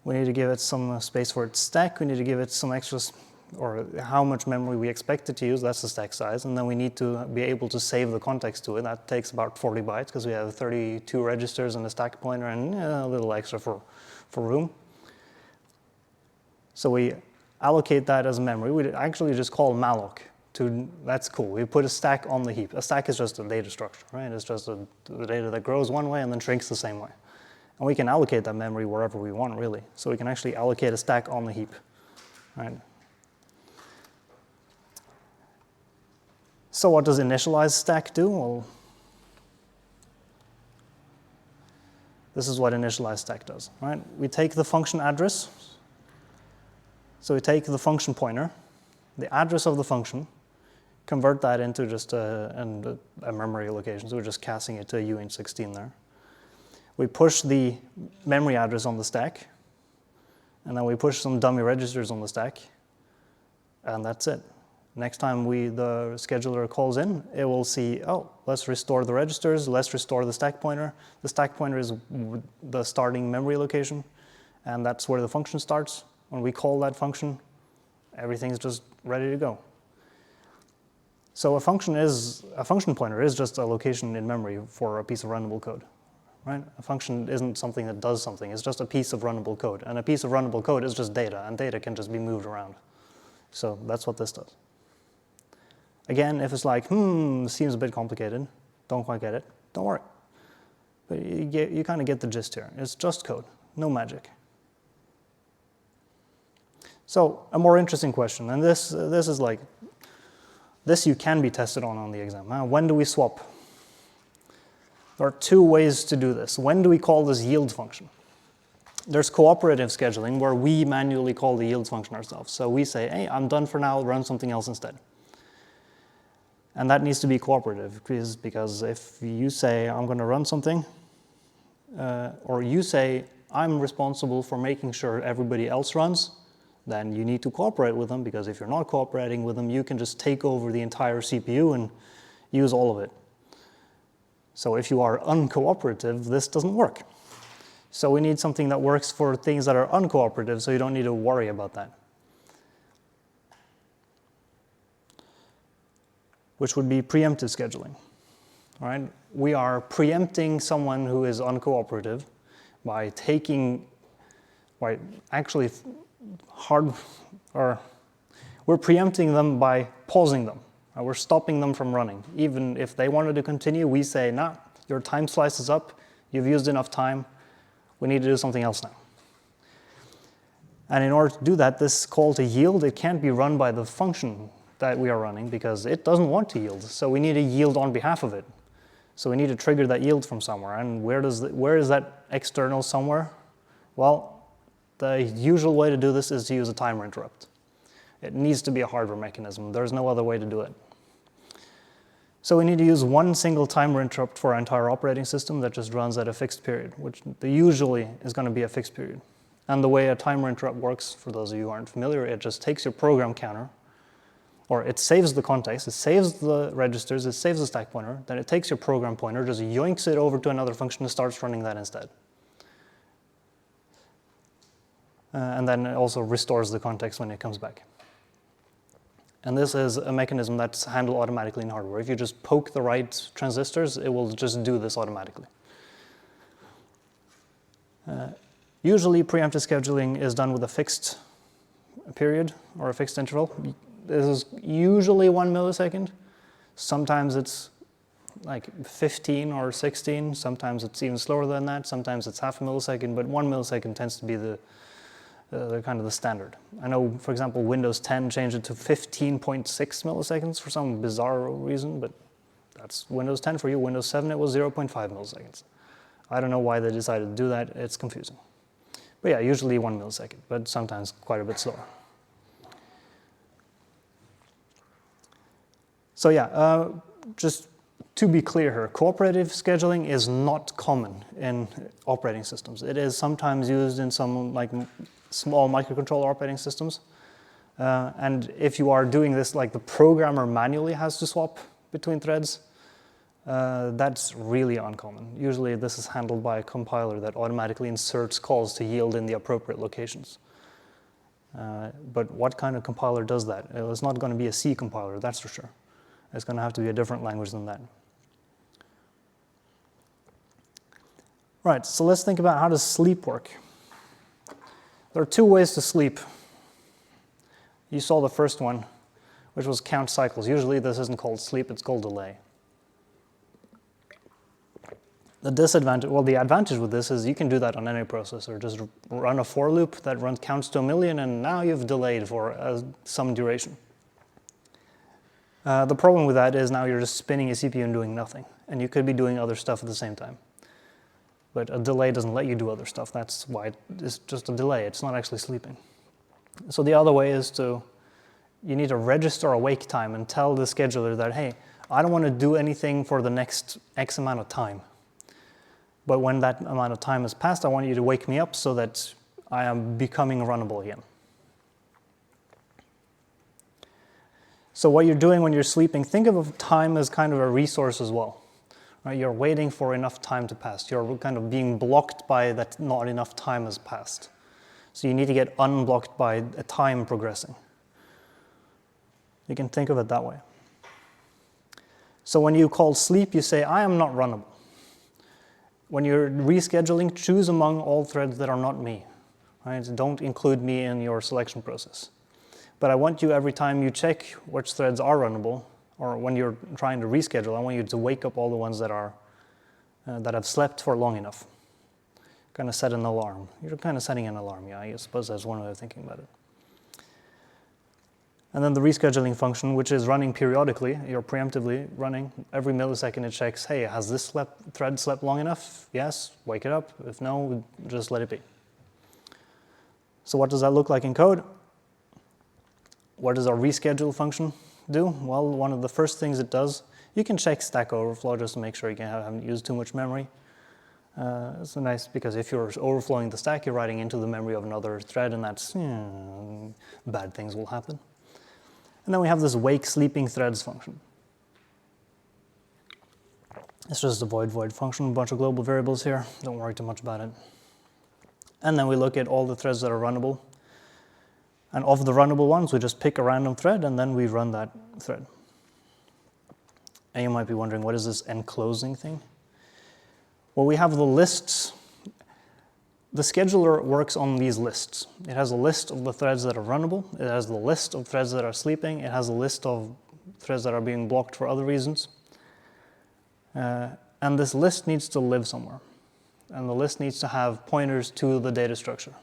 [SPEAKER 1] we need to give it some space for its stack. We need to give it some extra, or how much memory we expect it to use. That's the stack size. And then we need to be able to save the context to it. That takes about 40 bytes because we have 32 registers and a stack pointer and a little extra for room. So we allocate that as memory. We actually just call malloc. That's cool. We put a stack on the heap. A stack is just a data structure, right? It's just the data that grows one way and then shrinks the same way. And we can allocate that memory wherever we want, really. So we can actually allocate a stack on the heap, right? So what does initialize stack do? Well, this is what initialize stack does, right? We take the function address. So we take the function pointer, the address of the function, convert that into just a memory location. So we're just casting it to a uint16 there. We push the memory address on the stack, and then we push some dummy registers on the stack, and that's it. Next time the scheduler calls in, it will see, oh, let's restore the registers, let's restore the stack pointer. The stack pointer is the starting memory location, and that's where the function starts. When we call that function, everything's just ready to go. So a function pointer is just a location in memory for a piece of runnable code, right? A function isn't something that does something. It's just a piece of runnable code. And a piece of runnable code is just data, and data can just be moved around. So that's what this does. Again, if it's like, seems a bit complicated, don't quite get it, don't worry. But you kind of get the gist here. It's just code, no magic. So a more interesting question, and this is like, this you can be tested on the exam. When do we swap? There are two ways to do this. When do we call this yield function? There's cooperative scheduling where we manually call the yield function ourselves. So we say, hey, I'm done for now, run something else instead. And that needs to be cooperative because if you say, I'm going to run something, or you say, I'm responsible for making sure everybody else runs, then you need to cooperate with them, because if you're not cooperating with them, you can just take over the entire CPU and use all of it. So if you are uncooperative, this doesn't work. So we need something that works for things that are uncooperative, so you don't need to worry about that. Which would be preemptive scheduling. All right? We are preempting someone who is uncooperative by we're preempting them by pausing them. We're stopping them from running. Even if they wanted to continue, we say, nah, your time slice is up, you've used enough time, we need to do something else now. And in order to do that, this call to yield, it can't be run by the function that we are running because it doesn't want to yield. So we need a yield on behalf of it. So we need to trigger that yield from somewhere. And where is that external somewhere? Well, the usual way to do this is to use a timer interrupt. It needs to be a hardware mechanism. There's no other way to do it. So we need to use one single timer interrupt for our entire operating system that just runs at a fixed period, which usually is going to be a fixed period. And the way a timer interrupt works, for those of you who aren't familiar, it just takes your program counter, or it saves the context, it saves the registers, it saves the stack pointer, then it takes your program pointer, just yoinks it over to another function and starts running that instead. And then it also restores the context when it comes back. And this is a mechanism that's handled automatically in hardware. If you just poke the right transistors, it will just do this automatically. Usually, preemptive scheduling is done with a fixed period or a fixed interval. This is usually 1 millisecond. Sometimes it's like 15 or 16. Sometimes it's even slower than that. Sometimes it's half a millisecond, but 1 millisecond tends to be the kind of the standard. I know, for example, Windows 10 changed it to 15.6 milliseconds for some bizarre reason, but that's Windows 10 for you. Windows 7, it was 0.5 milliseconds. I don't know why they decided to do that. It's confusing. But yeah, usually 1 millisecond, but sometimes quite a bit slower. So yeah, just to be clear here, cooperative scheduling is not common in operating systems. It is sometimes used in some like small microcontroller operating systems. And if you are doing this like the programmer manually has to swap between threads, that's really uncommon. Usually this is handled by a compiler that automatically inserts calls to yield in the appropriate locations. But what kind of compiler does that? It's not going to be a C compiler, that's for sure. It's going to have to be a different language than that. Right, so let's think about how does sleep work. There are two ways to sleep. You saw the first one, which was count cycles. Usually this isn't called sleep, it's called delay. The advantage with this is you can do that on any processor. Just run a for loop that counts to 1,000,000, and now you've delayed for some duration. The problem with that is now you're just spinning a CPU and doing nothing, and you could be doing other stuff at the same time. But a delay doesn't let you do other stuff. That's why it's just a delay. It's not actually sleeping. So the other way is you need to register awake time and tell the scheduler that, hey, I don't want to do anything for the next X amount of time. But when that amount of time has passed, I want you to wake me up so that I am becoming runnable again. So what you're doing when you're sleeping, think of time as kind of a resource as well. Right? You're waiting for enough time to pass. You're kind of being blocked by that not enough time has passed. So you need to get unblocked by a time progressing. You can think of it that way. So when you call sleep, you say, I am not runnable. When you're rescheduling, choose among all threads that are not me. Right? Don't include me in your selection process. But I want you, every time you check which threads are runnable, or when you're trying to reschedule, I want you to wake up all the ones that are that have slept for long enough. Kind of set an alarm. You're kind of setting an alarm, yeah, I suppose that's one way of thinking about it. And then the rescheduling function, which is running periodically, you're preemptively running. Every millisecond it checks, hey, has this thread slept long enough? Yes, wake it up. If no, just let it be. So what does that look like in code? What does our reschedule function do? Well, one of the first things it does, you can check Stack Overflow just to make sure you haven't used too much memory. It's nice because if you're overflowing the stack, you're writing into the memory of another thread, and that's, bad things will happen. And then we have this wake sleeping threads function. It's just a void function, a bunch of global variables here. Don't worry too much about it. And then we look at all the threads that are runnable. And of the runnable ones, we just pick a random thread, and then we run that thread. And you might be wondering, what is this enclosing thing? Well, we have the lists. The scheduler works on these lists. It has a list of the threads that are runnable. It has the list of threads that are sleeping. It has a list of threads that are being blocked for other reasons. And this list needs to live somewhere. And the list needs to have pointers to the data structure.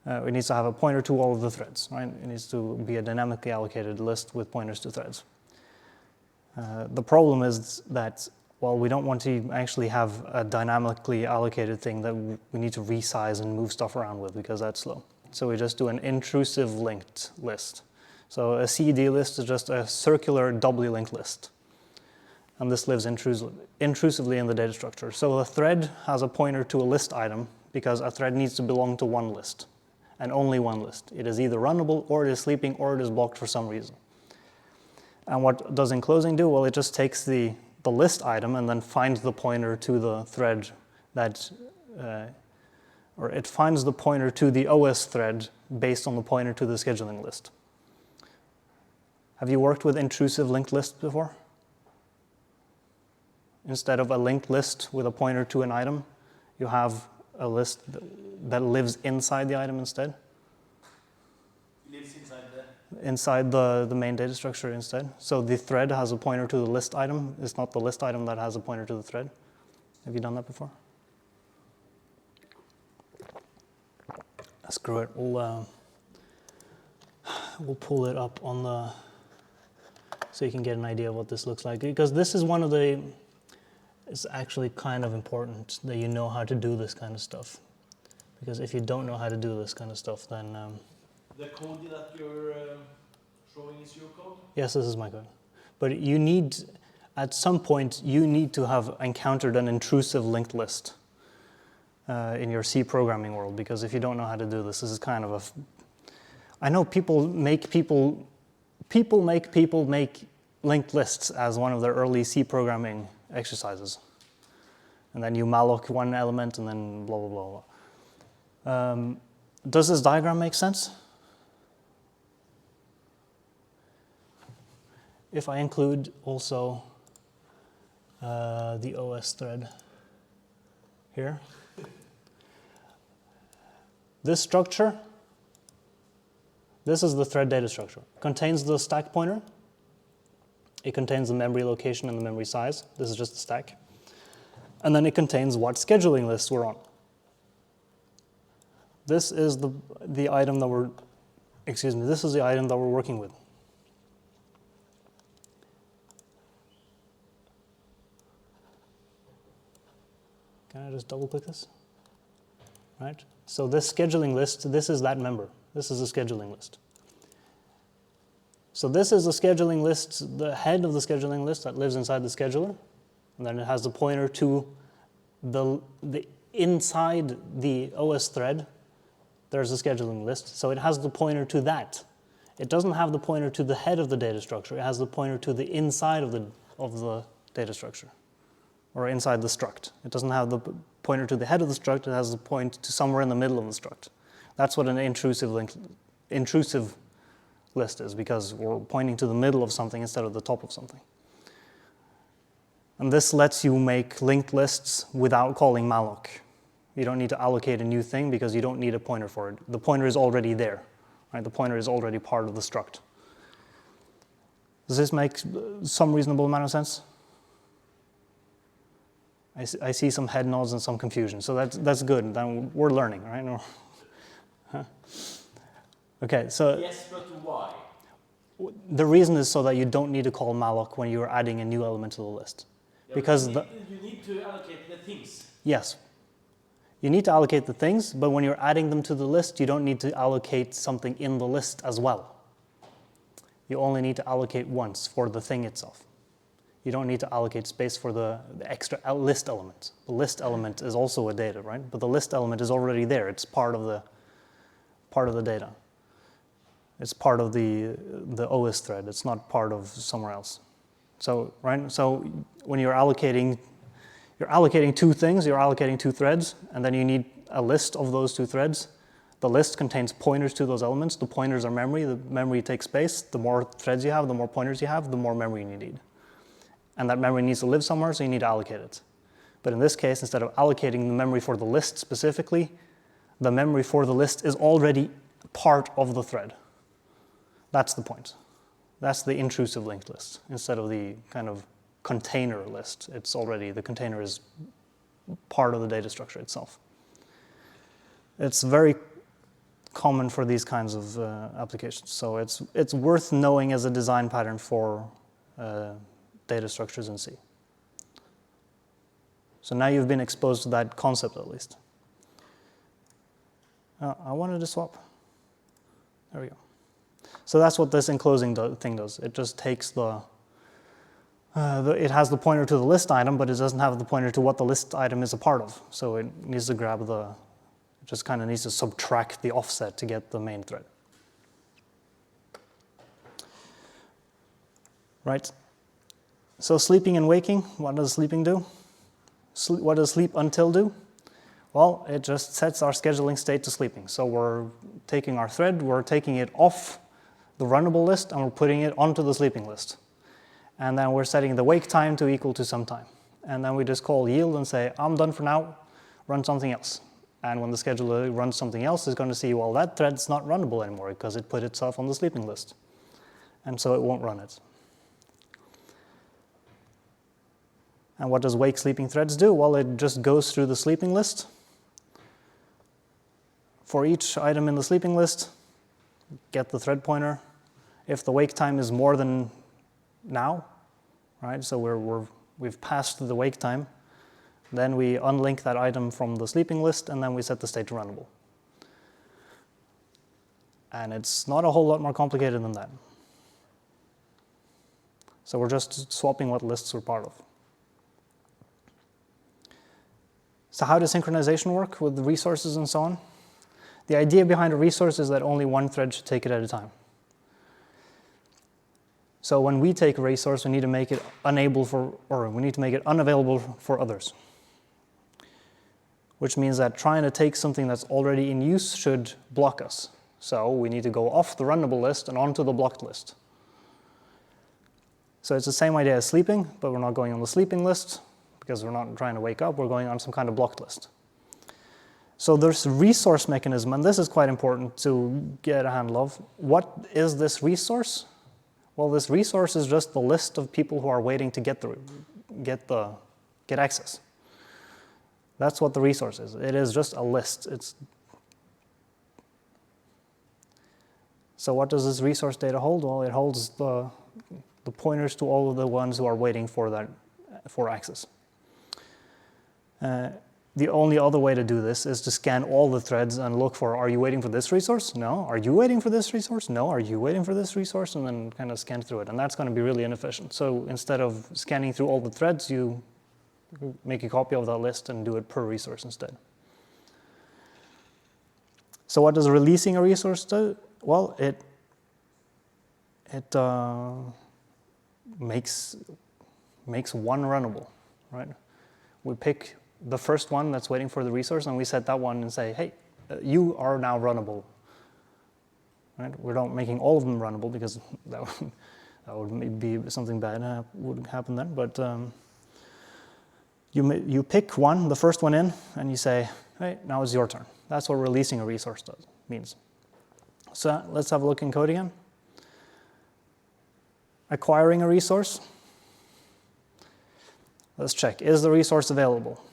[SPEAKER 1] It needs to have a pointer to all of the threads, right? It needs to be a dynamically allocated list with pointers to threads. The problem is that, well, we don't want to actually have a dynamically allocated thing that we need to resize and move stuff around with because that's slow. So we just do an intrusive linked list. So a CD list is just a circular doubly linked list. And this lives intrusively in the data structure. So a thread has a pointer to a list item because a thread needs to belong to one list, and only one list. It is either runnable, or it is sleeping, or it is blocked for some reason. And what does enclosing do? Well, it just takes the list item and then finds the pointer to the thread that, or it finds the pointer to the OS thread based on the pointer to the scheduling list. Have you worked with intrusive linked lists before? Instead of a linked list with a pointer to an item, you have a list that lives inside the item instead.
[SPEAKER 3] Lives
[SPEAKER 1] inside the main data structure instead. So the thread has a pointer to the list item. It's not the list item that has a pointer to the thread. Have you done that before? Screw it. We'll pull it up on the, so you can get an idea of what this looks like. Because this is one of the, it's actually kind of important that you know how to do this kind of stuff. Because if you don't know how to do this kind of stuff, then
[SPEAKER 3] the code that you're showing is your code?
[SPEAKER 1] Yes, this is my code. But you need, at some point, you need to have encountered an intrusive linked list in your C programming world, because if you don't know how to do this, this is kind of a, I know people make linked lists as one of their early C programming exercises. And then you malloc one element and then blah, blah, blah, blah. Does this diagram make sense? If I include also the OS thread here, this structure, this is the thread data structure. It contains the stack pointer. It contains the memory location and the memory size. This is just the stack. And then it contains what scheduling list we're on. This is the item that we're, this is the item that we're working with. Can I just double click this? Right? So this scheduling list, this is that member. This is a scheduling list. So this is the scheduling list, the head of the scheduling list that lives inside the scheduler. And then it has the pointer to the inside the OS thread. There's a scheduling list. So it has the pointer to that. It doesn't have the pointer to the head of the data structure. It has the pointer to the inside of the data structure, or inside the struct. It doesn't have the pointer to the head of the struct. It has the point to somewhere in the middle of the struct. That's what an intrusive list is, because we're pointing to the middle of something instead of the top of something. And this lets you make linked lists without calling malloc. You don't need to allocate a new thing because you don't need a pointer for it. The pointer is already there, right? The pointer is already part of the struct. Does this make some reasonable amount of sense? I see some head nods and some confusion, so that's good. Then we're learning, right? No. Huh? Okay, so
[SPEAKER 4] Yes, but why?
[SPEAKER 1] the reason is so that you don't need to call malloc when you're adding a new element to the list.
[SPEAKER 4] Yeah,
[SPEAKER 1] Because
[SPEAKER 4] you need to allocate the things.
[SPEAKER 1] yes, you need to allocate the things, but when you're adding them to the list, you don't need to allocate something in the list as well. You only need to allocate once for the thing itself. You don't need to allocate space for the extra list element. The list element is also a data, right? But the list element is already there. It's part of the data. It's part of the OS thread. It's not part of somewhere else. So, right? So when you're allocating two things, you're allocating two threads, and then you need a list of those two threads. The list contains pointers to those elements. The pointers are memory. The memory takes space. The more threads you have, the more pointers you have, the more memory you need. And that memory needs to live somewhere, so you need to allocate it. But in this case, instead of allocating the memory for the list specifically, the memory for the list is already part of the thread. That's the point. That's the intrusive linked list, instead of the kind of container list. It's already, the container is part of the data structure itself. It's very common for these kinds of applications. So it's worth knowing as a design pattern for data structures in C. So now you've been exposed to that concept at least. I wanted to swap. There we go. So that's what this enclosing thing does. It just takes it has the pointer to the list item, but it doesn't have the pointer to what the list item is a part of. So it needs to grab it just kind of needs to subtract the offset to get the main thread. Right? So sleeping and waking, what does sleeping do? What does sleep until do? Well, it just sets our scheduling state to sleeping. So we're taking our thread, we're taking it off the runnable list, and we're putting it onto the sleeping list. And then we're setting the wake time to equal to some time. And then we just call yield and say, I'm done for now, run something else. And when the scheduler runs something else, it's going to see, well, that thread's not runnable anymore because it put itself on the sleeping list. And so it won't run it. And what does wake sleeping threads do? Well, it just goes through the sleeping list. For each item in the sleeping list, get the thread pointer. If the wake time is more than now, right? So we've passed the wake time. Then we unlink that item from the sleeping list, and then we set the state to runnable. And it's not a whole lot more complicated than that. So we're just swapping what lists we're part of. So how does synchronization work with the resources and so on? The idea behind a resource is that only one thread should take it at a time. So when we take a resource, we need to make it unavailable for others. Which means that trying to take something that's already in use should block us. So we need to go off the runnable list and onto the blocked list. So it's the same idea as sleeping, but we're not going on the sleeping list because we're not trying to wake up, we're going on some kind of blocked list. So there's a resource mechanism, and this is quite important to get a handle of. What is this resource? Well, this resource is just the list of people who are waiting to get access. That's what the resource is. It is just a list. So what does this resource data hold? Well, it holds the pointers to all of the ones who are waiting for access. The only other way to do this is to scan all the threads and look for, are you waiting for this resource? No. Are you waiting for this resource? No. Are you waiting for this resource? And then kind of scan through it. And that's going to be really inefficient. So instead of scanning through all the threads, you make a copy of that list and do it per resource instead. So what does releasing a resource do? Well, it makes one runnable, right? We pick the first one that's waiting for the resource, and we set that one and say, hey, you are now runnable. right? We're not making all of them runnable because that would be something bad would happen then. But you pick one, the first one in, and you say, hey, now it's your turn. That's what releasing a resource means. So let's have a look in code again. Acquiring a resource. Let's check, is the resource available?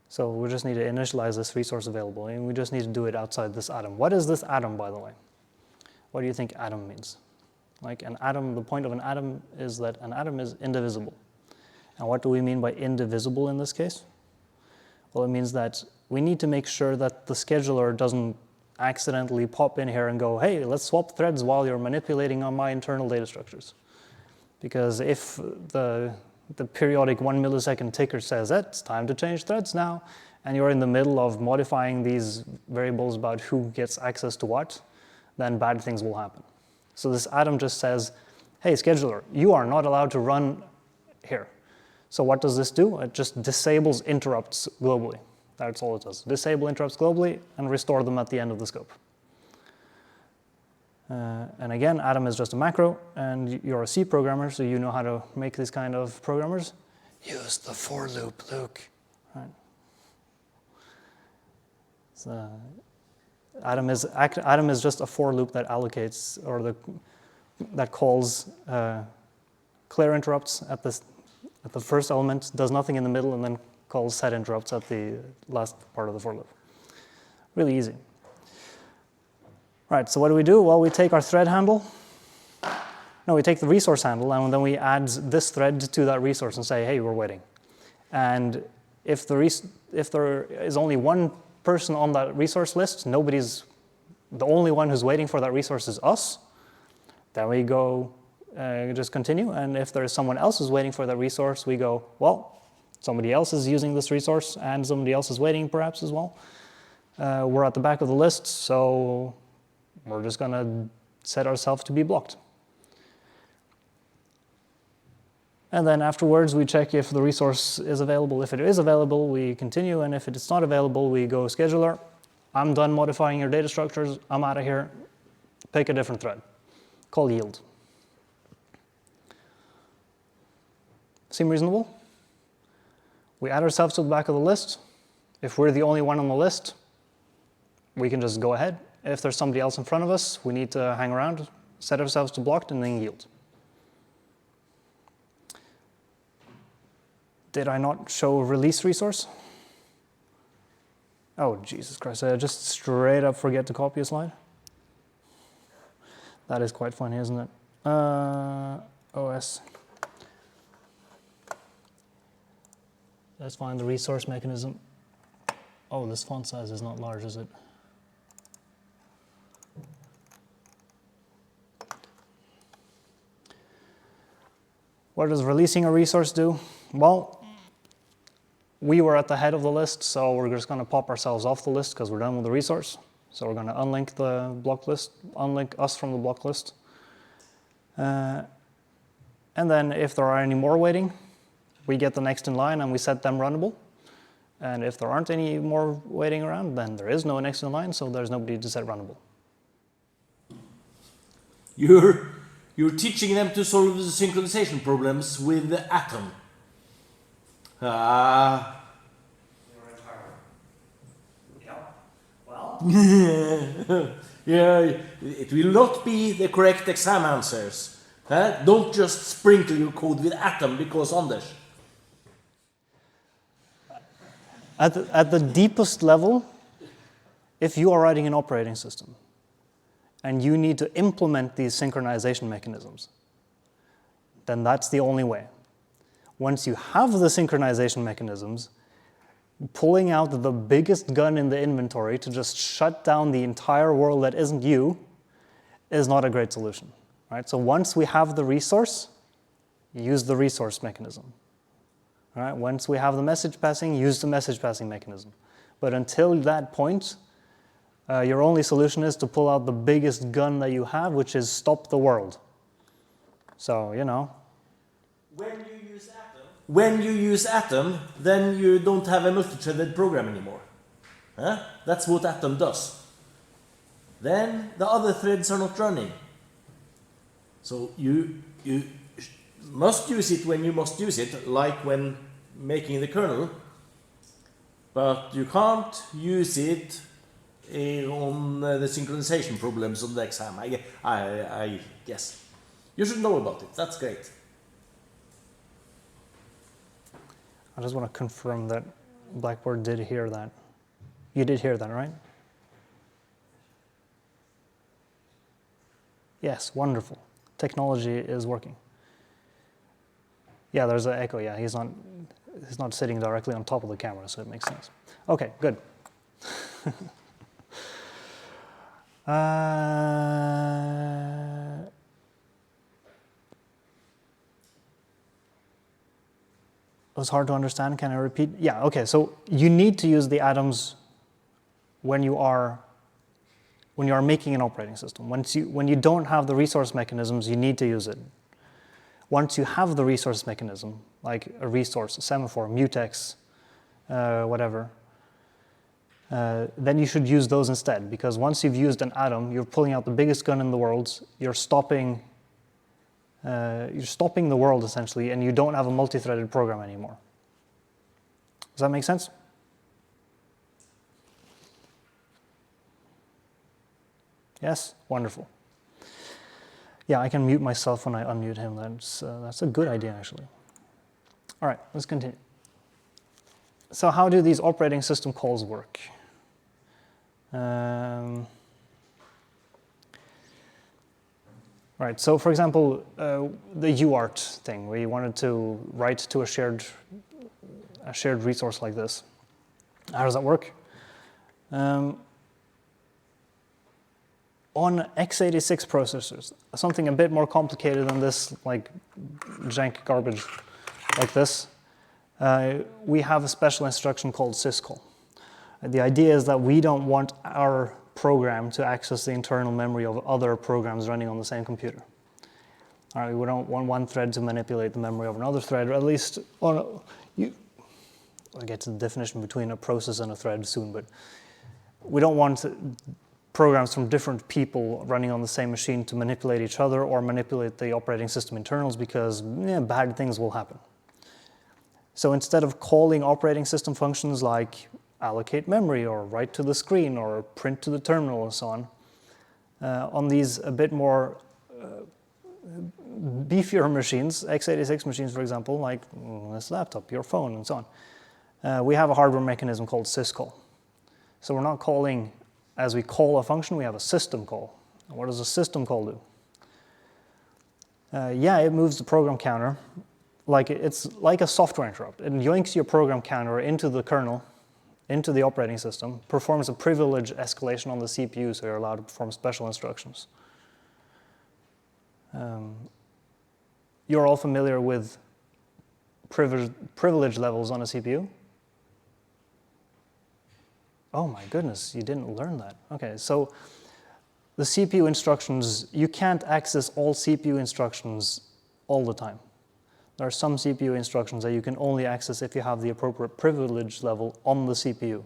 [SPEAKER 1] So we just need to initialize this resource available, and we just need to do it outside this atom. What is this atom, by the way? What do you think atom means? Like an atom, the point of an atom is that an atom is indivisible. And what do we mean by indivisible in this case? Well, it means that we need to make sure that the scheduler doesn't accidentally pop in here and go, hey, let's swap threads while you're manipulating on my internal data structures. Because if the periodic 1 millisecond ticker says, it's time to change threads now, and you're in the middle of modifying these variables about who gets access to what, then bad things will happen. So this atom just says, hey, scheduler, you are not allowed to run here. So what does this do? It just disables interrupts globally. That's all it does. Disable interrupts globally and restore them at the end of the scope. And again, atom is just a macro, and you're a C programmer, so you know how to make these kind of programmers. Use the for loop, Luke. Right. So atom is just a for loop that allocates, or that calls clear interrupts at the first element, does nothing in the middle, and then calls set interrupts at the last part of the for loop. Really easy. Right, so what do? Well, we take our thread handle. No, we take the resource handle, and then we add this thread to that resource and say, hey, we're waiting. And if there is only one person on that resource list, the only one who's waiting for that resource is us, then we go just continue. And if there is someone else who's waiting for that resource, we go, well, somebody else is using this resource, and somebody else is waiting perhaps as well. We're at the back of the list, so we're just going to set ourselves to be blocked. And then afterwards, we check if the resource is available. If it is available, we continue. And if it's not available, we go scheduler. I'm done modifying your data structures. I'm out of here. Pick a different thread. Call yield. Seem reasonable? We add ourselves to the back of the list. If we're the only one on the list, we can just go ahead. If there's somebody else in front of us, we need to hang around, set ourselves to blocked, and then yield. Did I not show release resource? Oh, Jesus Christ, I just straight up forget to copy a slide? That is quite funny, isn't it? OS. Let's find the resource mechanism. Oh, this font size is not large, is it? What does releasing a resource do? Well, we were at the head of the list, so we're just going to pop ourselves off the list because we're done with the resource. So we're going to unlink the block list, unlink us from the block list. And then if there are any more waiting, we get the next in line and we set them runnable. And if there aren't any more waiting around, then there is no next in line, so there's nobody to set runnable.
[SPEAKER 4] You're teaching them to solve the synchronization problems with the atom.
[SPEAKER 1] Yeah, well.
[SPEAKER 4] Yeah, it will not be the correct exam answers. Don't just sprinkle your code with atom because Anders.
[SPEAKER 1] At the deepest level, if you are writing an operating system and you need to implement these synchronization mechanisms, then that's the only way. Once you have the synchronization mechanisms, pulling out the biggest gun in the inventory to just shut down the entire world that isn't you is not a great solution. Right? So once we have the resource, use the resource mechanism. All right? Once we have the message passing, use the message passing mechanism. But until that point, your only solution is to pull out the biggest gun that you have, which is stop the world. So, you know.
[SPEAKER 4] When you use atom, when you use Atom, then you don't have a multi-threaded program anymore. That's what Atom does. Then the other threads are not running. So you must use it when you must use it, like when making the kernel, but you can't use it on the synchronization problems on the exam, I guess. You should know about it, that's great.
[SPEAKER 1] I just want to confirm that Blackboard did hear that. You did hear that, right? Yes, wonderful. Technology is working. Yeah, there's an echo. Yeah, he's not sitting directly on top of the camera, so it makes sense. Okay, good. It was hard to understand. Can I repeat? Yeah, okay. So you need to use the atoms when you are making an operating system. When you don't have the resource mechanisms, you need to use it. Once you have the resource mechanism, like a resource, a semaphore, mutex, whatever, then you should use those instead, because once you've used an atom, you're pulling out the biggest gun in the world, you're stopping the world essentially, and you don't have a multi-threaded program anymore. Does that make sense? Yes? Wonderful. Yeah, I can mute myself when I unmute him. That's a good idea, actually. All right, let's continue. So how do these operating system calls work? Right, so for example, the UART thing, where you wanted to write to a shared resource like this. How does that work? On x86 processors, something a bit more complicated than this, like jank garbage like this, we have a special instruction called syscall. The idea is that we don't want our program to access the internal memory of other programs running on the same computer. All right, we don't want one thread to manipulate the memory of another thread, or at least, I'll get to the definition between a process and a thread soon, but we don't want programs from different people running on the same machine to manipulate each other or manipulate the operating system internals, because bad things will happen. So instead of calling operating system functions like allocate memory or write to the screen or print to the terminal and so on these a bit more beefier machines, x86 machines for example, like this laptop, your phone and so on, we have a hardware mechanism called syscall. So we're not calling, as we call a function, we have a system call. What does a system call do? Yeah, it moves the program counter. It's like a software interrupt. It yoinks your program counter into the kernel, into the operating system, performs a privilege escalation on the CPU, so you're allowed to perform special instructions. You're all familiar with privilege levels on a CPU? Oh my goodness, you didn't learn that. Okay, so the CPU instructions, you can't access all CPU instructions all the time. There are some CPU instructions that you can only access if you have the appropriate privilege level on the CPU,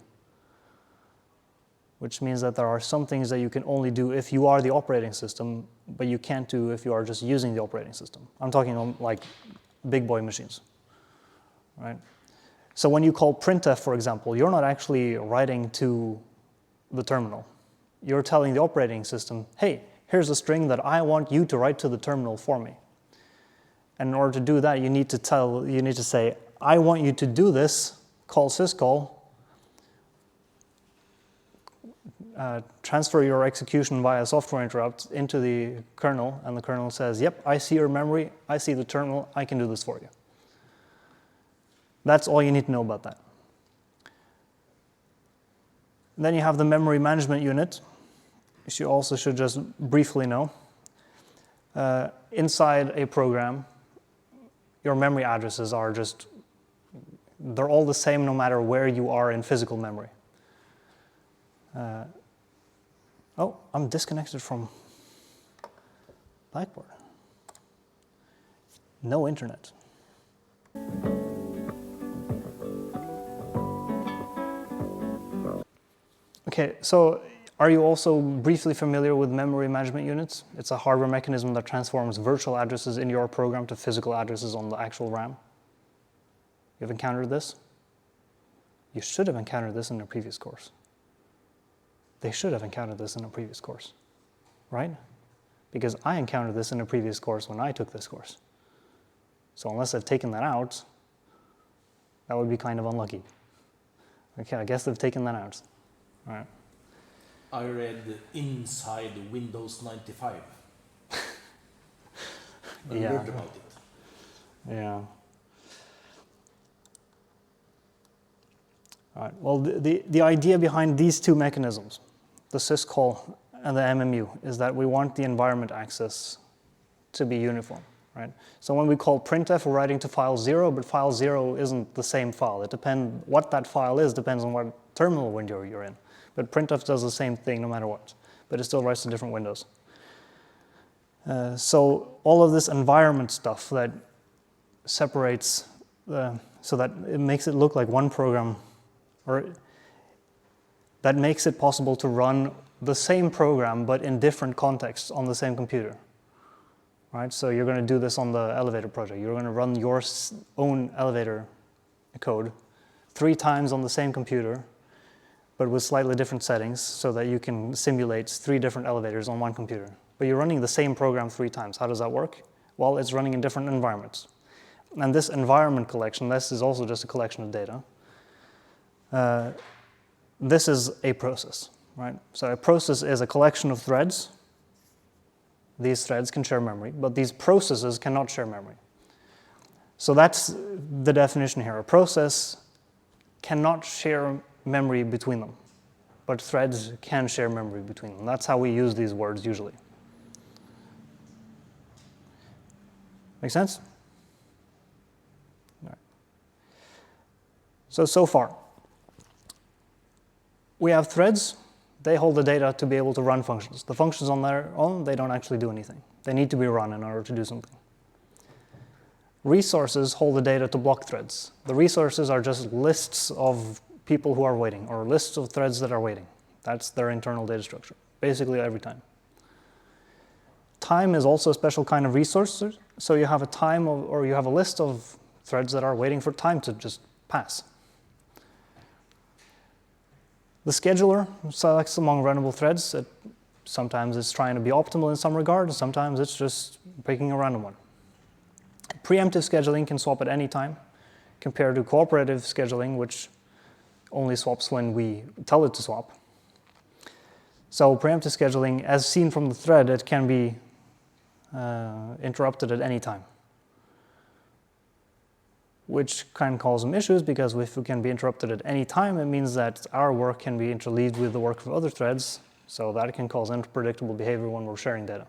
[SPEAKER 1] which means that there are some things that you can only do if you are the operating system, but you can't do if you are just using the operating system. I'm talking on like big boy machines, right? So when you call printf, for example, you're not actually writing to the terminal. You're telling the operating system, hey, here's a string that I want you to write to the terminal for me. And in order to do that, you need to say, I want you to do this, call syscall, transfer your execution via software interrupt into the kernel, and the kernel says, yep, I see your memory, I see the terminal, I can do this for you. That's all you need to know about that. Then you have the memory management unit, which you also should just briefly know. Inside a program, your memory addresses are they're all the same no matter where you are in physical memory. Oh, I'm disconnected from Blackboard. No internet. Okay, so are you also briefly familiar with memory management units? It's a hardware mechanism that transforms virtual addresses in your program to physical addresses on the actual RAM. You've encountered this? You should have encountered this in a previous course. They should have encountered this in a previous course, right? Because I encountered this in a previous course when I took this course. So unless they've taken that out, that would be kind of unlucky. Okay, I guess they've taken that out. All right.
[SPEAKER 4] I read inside Windows 95. And
[SPEAKER 1] Yeah.
[SPEAKER 4] learned about it.
[SPEAKER 1] Yeah. All right. Well, the idea behind these two mechanisms, the syscall and the MMU, is that we want the environment access to be uniform, right? So when we call printf, we're writing to file 0, but file 0 isn't the same file. What that file is depends on what terminal window you're in. But printf does the same thing no matter what, but it still writes to different windows. So all of this environment stuff that separates, so that it makes it look like one program, or that makes it possible to run the same program but in different contexts on the same computer. Right? So you're going to do this on the elevator project. You're going to run your own elevator code 3 times on the same computer, but with slightly different settings so that you can simulate 3 different elevators on one computer. But you're running the same program 3 times. How does that work? Well, it's running in different environments. And this environment collection, this is also just a collection of data. This is a process, right? So a process is a collection of threads. These threads can share memory, but these processes cannot share memory. So that's the definition here. A process cannot share memory between them, but threads can share memory between them. That's how we use these words usually. Make sense? All right. So far, we have threads. They hold the data to be able to run functions. The functions on their own, they don't actually do anything. They need to be run in order to do something. Resources hold the data to block threads. The resources are just lists of people who are waiting, or lists of threads that are waiting. That's their internal data structure, basically every time. Time is also a special kind of resource. So you have you have a list of threads that are waiting for time to just pass. The scheduler selects among runnable threads. Sometimes it's trying to be optimal in some regard, and sometimes it's just picking a random one. Preemptive scheduling can swap at any time, compared to cooperative scheduling, which only swaps when we tell it to swap. So preemptive scheduling, as seen from the thread, it can be interrupted at any time, which can cause some issues, because if it can be interrupted at any time, it means that our work can be interleaved with the work of other threads, so that can cause unpredictable behavior when we're sharing data.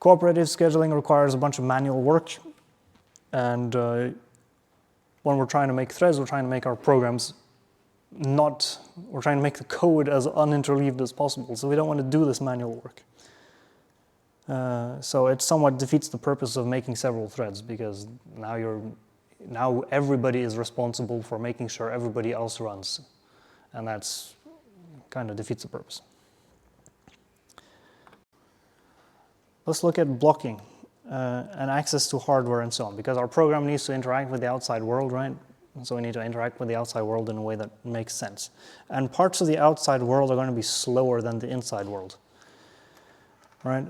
[SPEAKER 1] Cooperative scheduling requires a bunch of manual work, and when we're trying to make threads, we're trying to make our programs we're trying to make the code as uninterleaved as possible, so we don't want to do this manual work. So it somewhat defeats the purpose of making several threads, because now everybody is responsible for making sure everybody else runs, and that's kind of defeats the purpose. Let's look at blocking and access to hardware and so on, because our program needs to interact with the outside world, right? So we need to interact with the outside world in a way that makes sense. And parts of the outside world are going to be slower than the inside world, right?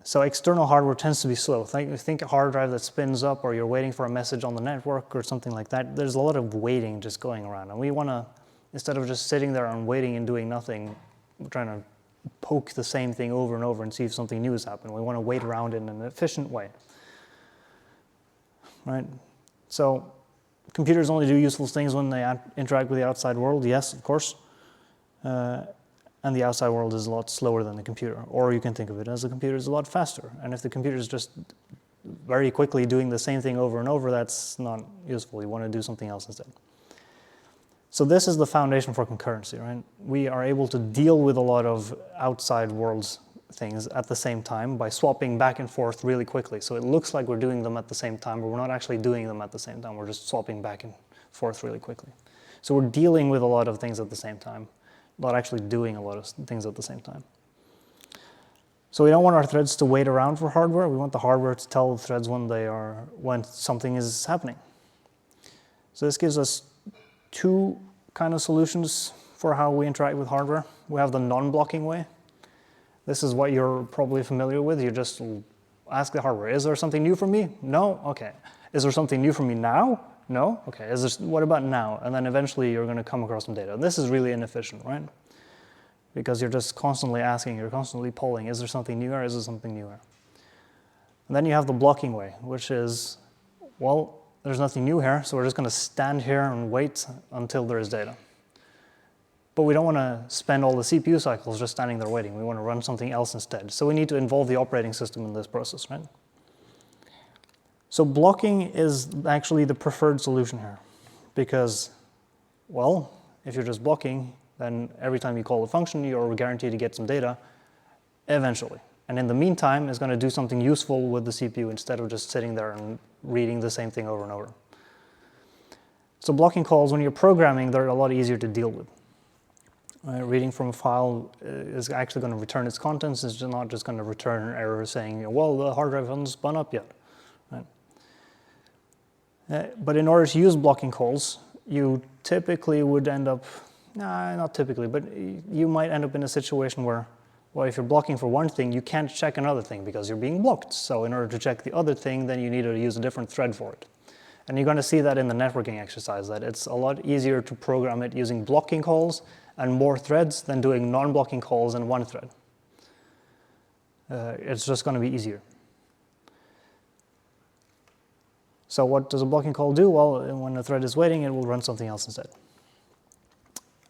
[SPEAKER 1] So external hardware tends to be slow. Think a hard drive that spins up, or you're waiting for a message on the network or something like that. There's a lot of waiting just going around. And we want to, instead of just sitting there and waiting and doing nothing, we're trying to poke the same thing over and over and see if something new has happened. We want to wait around in an efficient way, right? So computers only do useful things when they interact with the outside world, yes, of course. And the outside world is a lot slower than the computer. Or you can think of it as the computer is a lot faster. And if the computer is just very quickly doing the same thing over and over, that's not useful. You want to do something else instead. So this is the foundation for concurrency, right? We are able to deal with a lot of outside world things at the same time by swapping back and forth really quickly. So it looks like we're doing them at the same time, but we're not actually doing them at the same time. We're just swapping back and forth really quickly. So we're dealing with a lot of things at the same time, not actually doing a lot of things at the same time. So we don't want our threads to wait around for hardware. We want the hardware to tell the threads when something is happening. So this gives us two kind of solutions for how we interact with hardware. We have the non-blocking way. This is what you're probably familiar with. You just ask the hardware, is there something new for me? No? Okay. Is there something new for me now? No? Okay. What about now? And then eventually you're going to come across some data. And this is really inefficient, right? Because you're just constantly asking, you're constantly polling, is there something newer? Is there something newer? And then you have the blocking way, which is, well, there's nothing new here, so we're just going to stand here and wait until there is data. But we don't want to spend all the CPU cycles just standing there waiting. We want to run something else instead. So we need to involve the operating system in this process, right? So blocking is actually the preferred solution here. Because, well, if you're just blocking, then every time you call a function, you're guaranteed to get some data eventually. And in the meantime, it's going to do something useful with the CPU instead of just sitting there and reading the same thing over and over. So blocking calls, when you're programming, they're a lot easier to deal with. Reading from a file is actually going to return its contents. It's not just going to return an error saying, well, the hard drive hasn't spun up yet. Right? But in order to use blocking calls, you typically would end up, not typically, but you might end up in a situation where, well, if you're blocking for one thing, you can't check another thing because you're being blocked. So in order to check the other thing, then you need to use a different thread for it. And you're going to see that in the networking exercise, that it's a lot easier to program it using blocking calls and more threads than doing non-blocking calls and one thread. It's just going to be easier. So what does a blocking call do? Well, when a thread is waiting, it will run something else instead.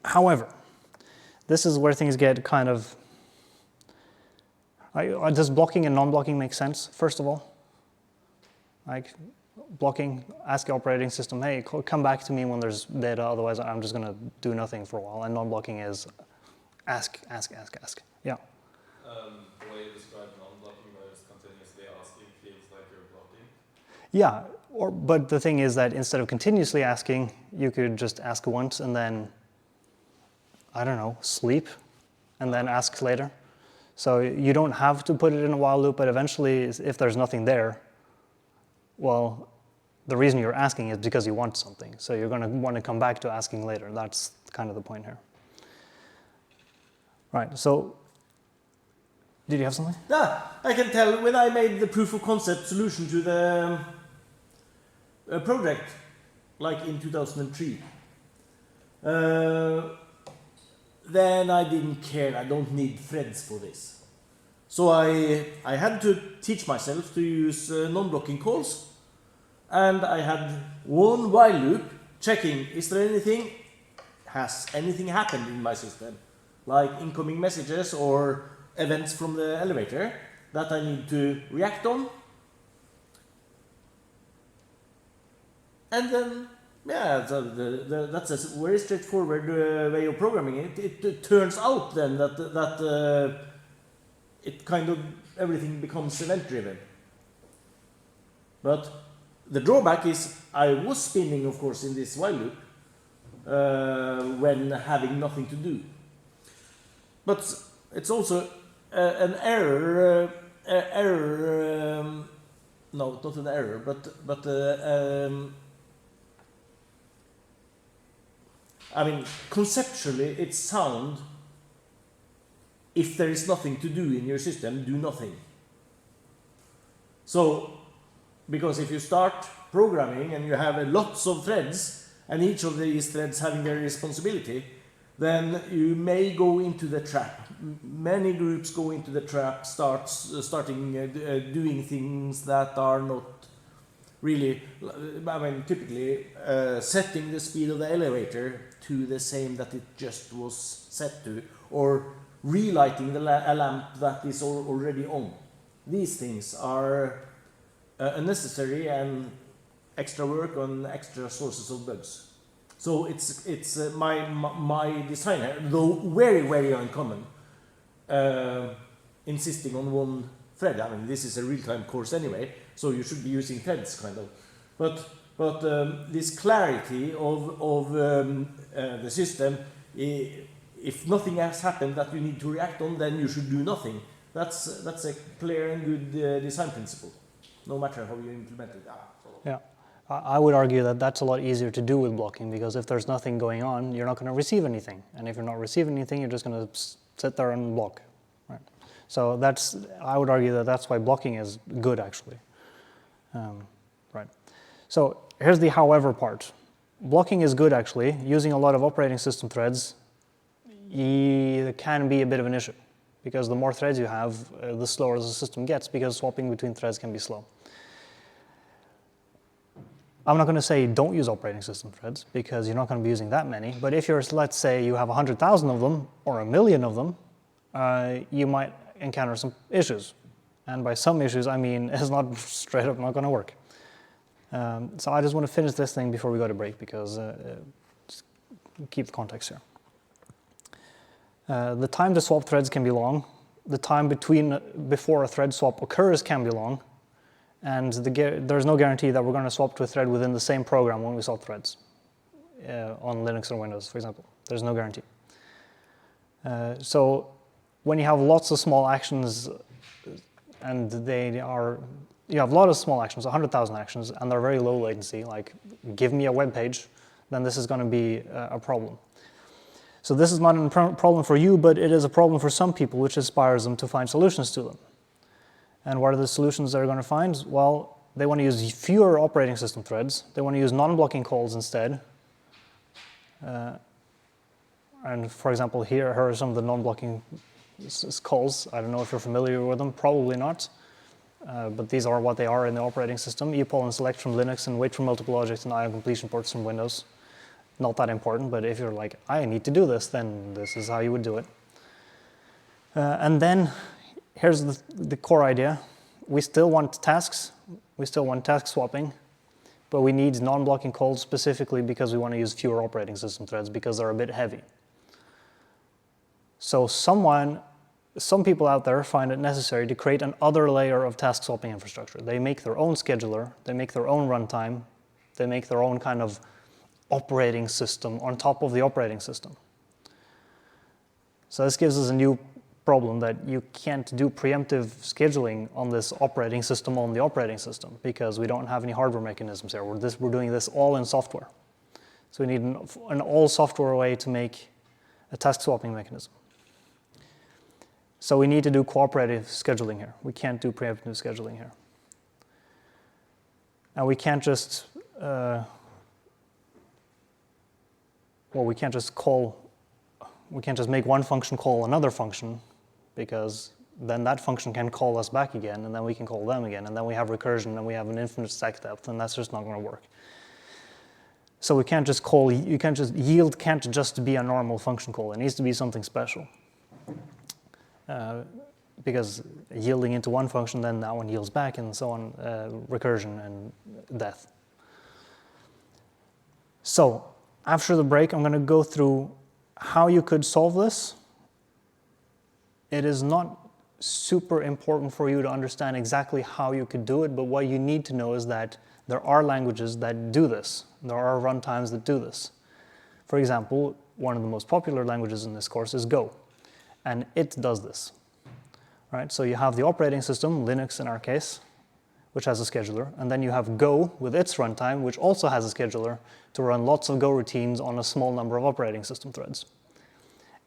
[SPEAKER 1] However, this is where things get kind of... does blocking and non-blocking make sense, first of all? Like, blocking, ask the operating system, hey, come back to me when there's data, otherwise I'm just going to do nothing for a while. And non-blocking is ask. Yeah.
[SPEAKER 3] The way you describe non-blocking, where it's continuously asking, feels like you're blocking.
[SPEAKER 1] Yeah, but the thing is that instead of continuously asking, you could just ask once and then, I don't know, sleep, and then ask later. So you don't have to put it in a while loop, but eventually, if there's nothing there, well, the reason you're asking is because you want something. So you're going to want to come back to asking later. That's kind of the point here. Right, so did you have something?
[SPEAKER 4] Yeah, I can tell when I made the proof of concept solution to the project, like in 2003, then I didn't care. I don't need threads for this. So I had to teach myself to use non-blocking calls. And I had one while loop checking, is there anything, has anything happened in my system? Like incoming messages or events from the elevator that I need to react on. And then, yeah, that's a very straightforward way of programming it. It turns out then that it kind of, everything becomes event-driven. But the drawback is I was spinning, of course, in this while loop when having nothing to do. But it's also an error, no, not an error, but I mean, conceptually it's sound if there is nothing to do in your system, do nothing. So, because if you start programming and you have lots of threads, and each of these threads having their responsibility, then you may go into the trap. Many groups go into the trap, starting doing things that are not really, I mean, typically setting the speed of the elevator to the same that it just was set to, or relighting a lamp that is already on. These things are unnecessary and extra work on extra sources of bugs. So it's my design here, though very, very uncommon, insisting on one thread. I mean, this is a real-time course anyway, so you should be using threads, kind of. But But this clarity of the system, if nothing has happened that you need to react on, then you should do nothing. That's a clear and good design principle, no matter how you implement it.
[SPEAKER 1] Yeah, I would argue that that's a lot easier to do with blocking, because if there's nothing going on, you're not going to receive anything. And if you're not receiving anything, you're just going to sit there and block. Right? So I would argue that that's why blocking is good, actually. Right. So here's the however part. Blocking is good, actually. Using a lot of operating system threads can be a bit of an issue, because the more threads you have, the slower the system gets, because swapping between threads can be slow. I'm not going to say don't use operating system threads, because you're not going to be using that many. But if you're, let's say, you have 100,000 of them or 1 million of them, you might encounter some issues. And by some issues, I mean it's not straight up not going to work. So I just want to finish this thing before we go to break, because just keep the context here. The time to swap threads can be long. The time before a thread swap occurs can be long. And there's no guarantee that we're going to swap to a thread within the same program when we swap threads on Linux or Windows, for example. There's no guarantee. So when you have lots of small actions, and you have a lot of small actions, 100,000 actions, and they're very low latency, like give me a web page, then this is going to be a problem. So this is not a problem for you, but it is a problem for some people, which inspires them to find solutions to them. And what are the solutions they're going to find? Well, they want to use fewer operating system threads. They want to use non-blocking calls instead. And for example, here are some of the non-blocking calls. I don't know if you're familiar with them, probably not. But these are what they are in the operating system. epoll and select from Linux, and wait for multiple objects and IO completion ports from Windows. Not that important, but if you're like, I need to do this, then this is how you would do it. And then here's the core idea. We still want tasks. We still want task swapping, but we need non-blocking calls specifically because we want to use fewer operating system threads, because they're a bit heavy. So some people out there find it necessary to create another layer of task swapping infrastructure. They make their own scheduler, they make their own runtime, they make their own kind of operating system on top of the operating system. So this gives us a new problem, that you can't do preemptive scheduling on this operating system on the operating system, because we don't have any hardware mechanisms here. We're doing this all in software. So we need an all software way to make a task swapping mechanism. So we need to do cooperative scheduling here. We can't do preemptive scheduling here. And we can't just we can't just make one function call another function, because then that function can call us back again, and then we can call them again, and then we have recursion, and we have an infinite stack depth, and that's just not going to work. So we can't just yield can't just be a normal function call. It needs to be something special. Because yielding into one function, then that one yields back, and so on, recursion and death. So after the break, I'm going to go through how you could solve this. It is not super important for you to understand exactly how you could do it, but what you need to know is that there are languages that do this. There are runtimes that do this. For example, one of the most popular languages in this course is Go, and it does this. Right? So you have the operating system, Linux in our case, which has a scheduler, and then you have Go with its runtime, which also has a scheduler to run lots of Go routines on a small number of operating system threads.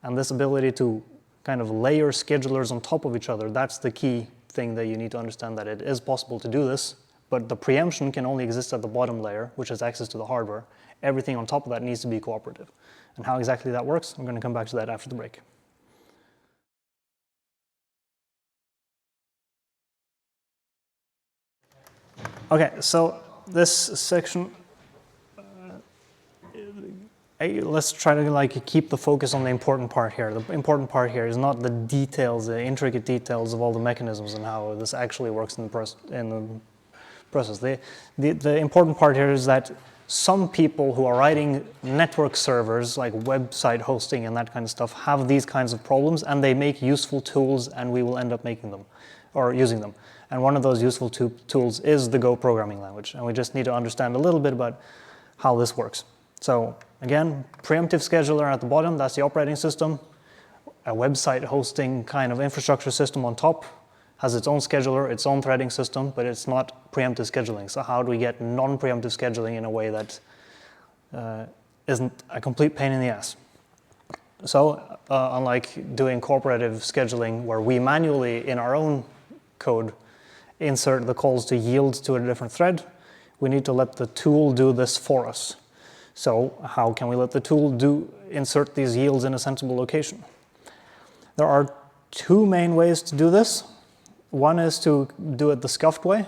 [SPEAKER 1] And this ability to kind of layer schedulers on top of each other, that's the key thing that you need to understand, that it is possible to do this, but the preemption can only exist at the bottom layer, which has access to the hardware. Everything on top of that needs to be cooperative. And how exactly that works, I'm going to come back to that after the break. Okay, so this section, let's try to keep the focus on the important part here. The important part here is not the details, the intricate details of all the mechanisms and how this actually works in the process. The important part here is that some people who are writing network servers, like website hosting and that kind of stuff, have these kinds of problems, and they make useful tools, and we will end up making them or using them. And one of those useful tools is the Go programming language. And we just need to understand a little bit about how this works. So again, preemptive scheduler at the bottom, that's the operating system. A website hosting kind of infrastructure system on top has its own scheduler, its own threading system, but it's not preemptive scheduling. So how do we get non-preemptive scheduling in a way that isn't a complete pain in the ass? So unlike doing cooperative scheduling where we manually in our own code insert the calls to yield to a different thread, we need to let the tool do this for us. So how can we let the tool insert these yields in a sensible location? There are two main ways to do this. One is to do it the scuffed way,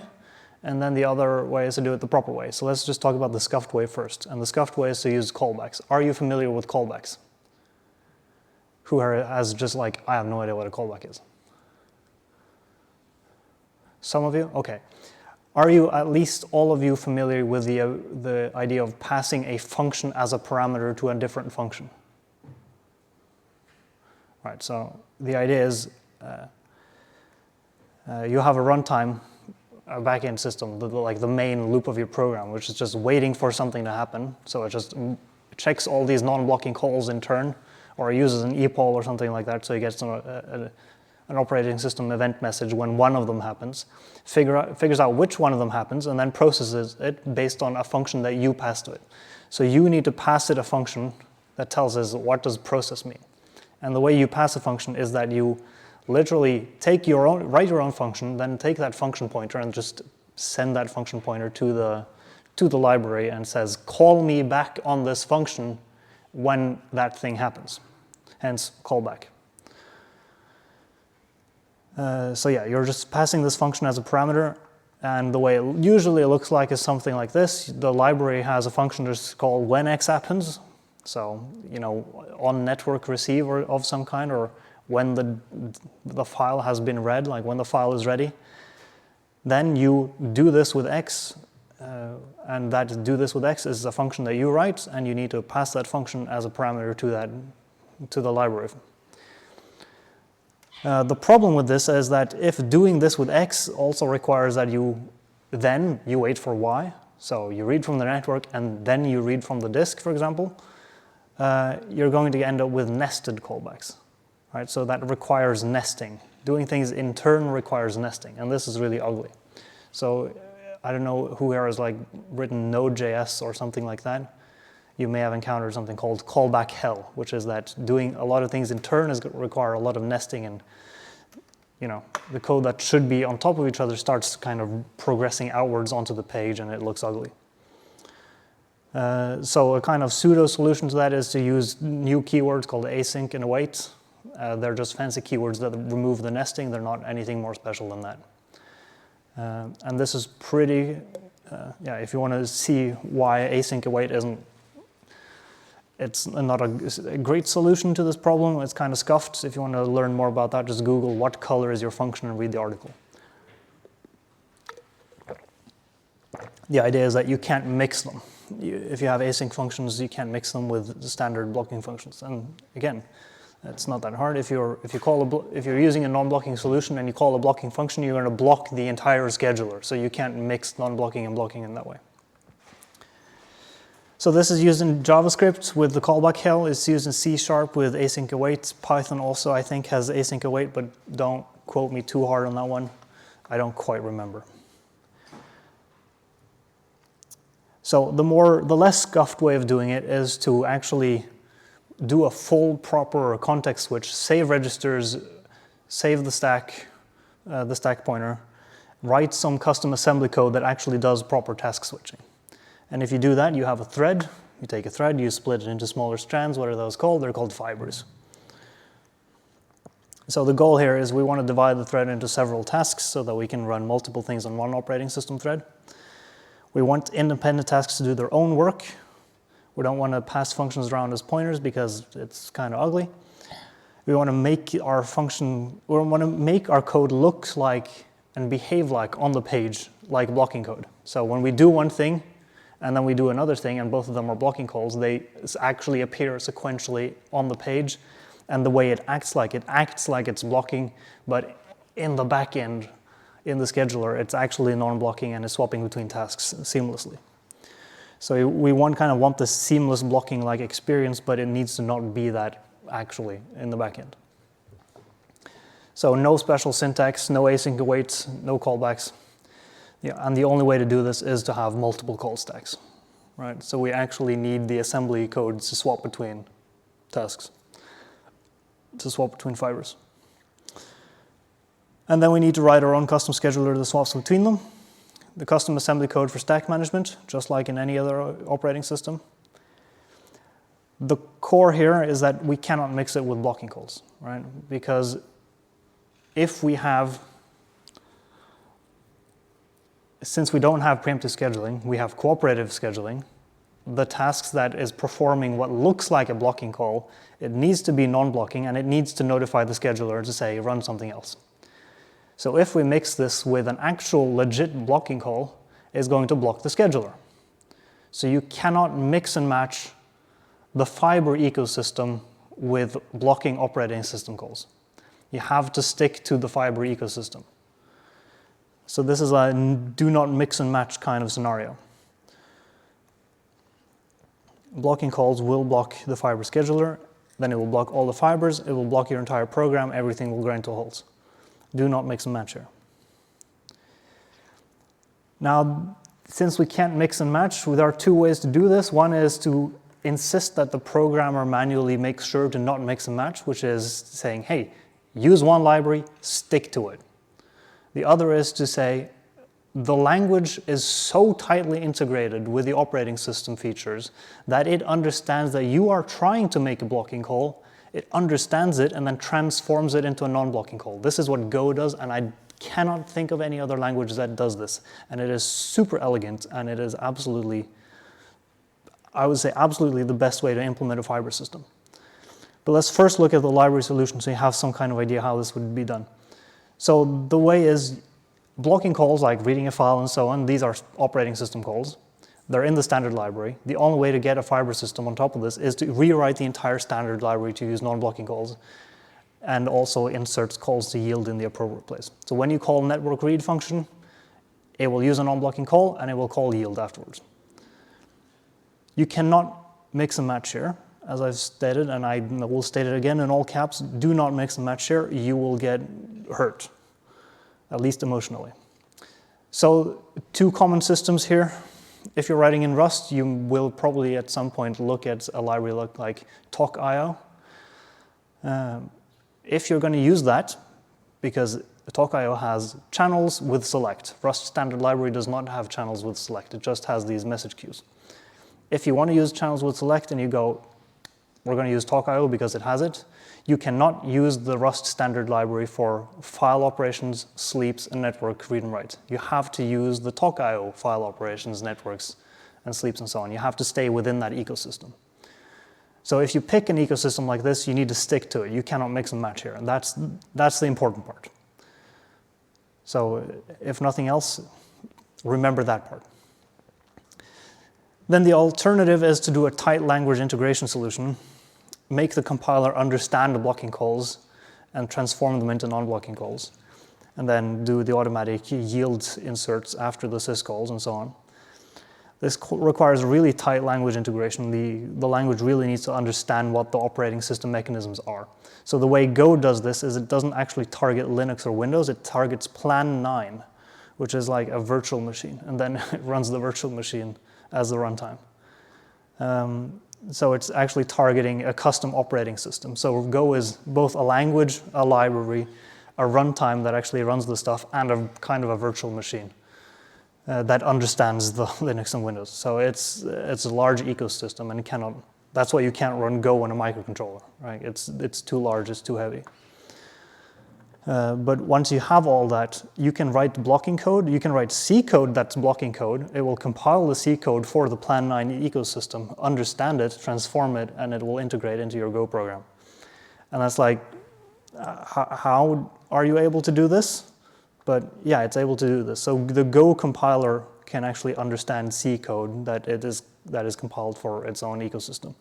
[SPEAKER 1] and then the other way is to do it the proper way. So let's just talk about the scuffed way first. And the scuffed way is to use callbacks. Are you familiar with callbacks? Who has just like, I have no idea what a callback is? Some of you? Okay. Are you, at least all of you, familiar with the idea of passing a function as a parameter to a different function? Right, so the idea is you have a runtime, a backend system, like the main loop of your program, which is just waiting for something to happen. So it just checks all these non-blocking calls in turn, or uses an epoll or something like that, so you get an operating system event message when one of them happens, figures out which one of them happens, and then processes it based on a function that you pass to it. So you need to pass it a function that tells us what does process mean. And the way you pass a function is that you literally write your own function, then take that function pointer and just send that function pointer to the library and says, call me back on this function when that thing happens. Hence, callback. So yeah, you're just passing this function as a parameter, and the way it usually looks like is something like this. The library has a function that's called when X happens. So, on network receive or of some kind, or when the file has been read, like when the file is ready. Then you do this with X, and that do this with X is a function that you write, and you need to pass that function as a parameter to the library. The problem with this is that if doing this with X also requires that you wait for Y, so you read from the network and then you read from the disk, for example, you're going to end up with nested callbacks, right? So that requires nesting. Doing things in turn requires nesting, and this is really ugly. So I don't know who here has written Node.js or something like that. You may have encountered something called callback hell, which is that doing a lot of things in turn require a lot of nesting, and the code that should be on top of each other starts kind of progressing outwards onto the page, and it looks ugly. So a kind of pseudo solution to that is to use new keywords called async and await. They're just fancy keywords that remove the nesting. They're not anything more special than that. And this is pretty, if you want to see why async await it's not a great solution to this problem. It's kind of scuffed. If you want to learn more about that, just Google what color is your function and read the article. The idea is that you can't mix them. If you have async functions, you can't mix them with the standard blocking functions. And again, it's not that hard. If you're using a non-blocking solution and you call a blocking function, you're going to block the entire scheduler. So you can't mix non-blocking and blocking in that way. So this is used in JavaScript with the callback hell. It's used in C# with async await. Python also, I think, has async await, but don't quote me too hard on that one. I don't quite remember. So the less scuffed way of doing it is to actually do a full proper context switch, save registers, save the stack pointer, write some custom assembly code that actually does proper task switching. And if you do that, you have a thread. You take a thread, you split it into smaller strands. What are those called? They're called fibers. So the goal here is we want to divide the thread into several tasks so that we can run multiple things on one operating system thread. We want independent tasks to do their own work. We don't want to pass functions around as pointers because it's kind of ugly. We want to make our code look like and behave like on the page, like blocking code. So when we do one thing, and then we do another thing, and both of them are blocking calls, they actually appear sequentially on the page. And the way it acts like it's blocking, but in the back end, in the scheduler, it's actually non-blocking and is swapping between tasks seamlessly. So we kind of want this seamless blocking-like experience, but it needs to not be that actually in the backend. So no special syntax, no async awaits, no callbacks. Yeah, and the only way to do this is to have multiple call stacks, right? So we actually need the assembly code to swap between tasks, to swap between fibers. And then we need to write our own custom scheduler that swaps between them. The custom assembly code for stack management, just like in any other operating system. The core here is that we cannot mix it with blocking calls, right? Because if we have, since we don't have preemptive scheduling, we have cooperative scheduling. The tasks that is performing what looks like a blocking call, it needs to be non-blocking and it needs to notify the scheduler to say run something else. So if we mix this with an actual legit blocking call, it's going to block the scheduler. So you cannot mix and match the fiber ecosystem with blocking operating system calls. You have to stick to the fiber ecosystem. So this is a do not mix and match kind of scenario. Blocking calls will block the fiber scheduler, then it will block all the fibers, it will block your entire program, everything will grind to a halt. Do not mix and match here. Now, since we can't mix and match, there are two ways to do this. One is to insist that the programmer manually makes sure to not mix and match, which is saying, hey, use one library, stick to it. The other is to say, the language is so tightly integrated with the operating system features that it understands that you are trying to make a blocking call, it understands it, and then transforms it into a non-blocking call. This is what Go does, and I cannot think of any other language that does this. And it is super elegant, and it is absolutely, I would say, absolutely the best way to implement a fiber system. But let's first look at the library solution so you have some kind of idea how this would be done. So the way is blocking calls like reading a file and so on, these are operating system calls. They're in the standard library. The only way to get a fiber system on top of this is to rewrite the entire standard library to use non-blocking calls and also inserts calls to yield in the appropriate place. So when you call network read function, it will use a non-blocking call and it will call yield afterwards. You cannot mix and match here, as I've stated, and I will state it again in all caps, do not mix and match here, you will get hurt, at least emotionally. So two common systems here. If you're writing in Rust, you will probably at some point look at a library like talk.io. If you're going to use that, because talk.io has channels with select. Rust standard library does not have channels with select. It just has these message queues. If you want to use channels with select and you go, we're going to use talk.io because it has it, you cannot use the Rust standard library for file operations, sleeps, and network read and write. You have to use the talk.io file operations, networks, and sleeps, and so on. You have to stay within that ecosystem. So if you pick an ecosystem like this, you need to stick to it. You cannot mix and match here, and that's the important part. So if nothing else, remember that part. Then the alternative is to do a tight language integration solution, make the compiler understand the blocking calls and transform them into non-blocking calls, and then do the automatic yield inserts after the syscalls and so on. This requires really tight language integration. The language really needs to understand what the operating system mechanisms are. So the way Go does this is it doesn't actually target Linux or Windows, it targets Plan 9, which is like a virtual machine, and then it runs the virtual machine as the runtime. So it's actually targeting a custom operating system. So Go is both a language, a library, a runtime that actually runs the stuff, and a kind of a virtual machine that understands the Linux and Windows. So it's a large ecosystem, and it cannot. That's why you can't run Go on a microcontroller, right? It's too large, it's too heavy. But once you have all that, you can write blocking code. You can write C code that's blocking code. It will compile the C code for the Plan 9 ecosystem, understand it, transform it, and it will integrate into your Go program. And that's like, how are you able to do this? But yeah, it's able to do this. So the Go compiler can actually understand C code that is compiled for its own ecosystem,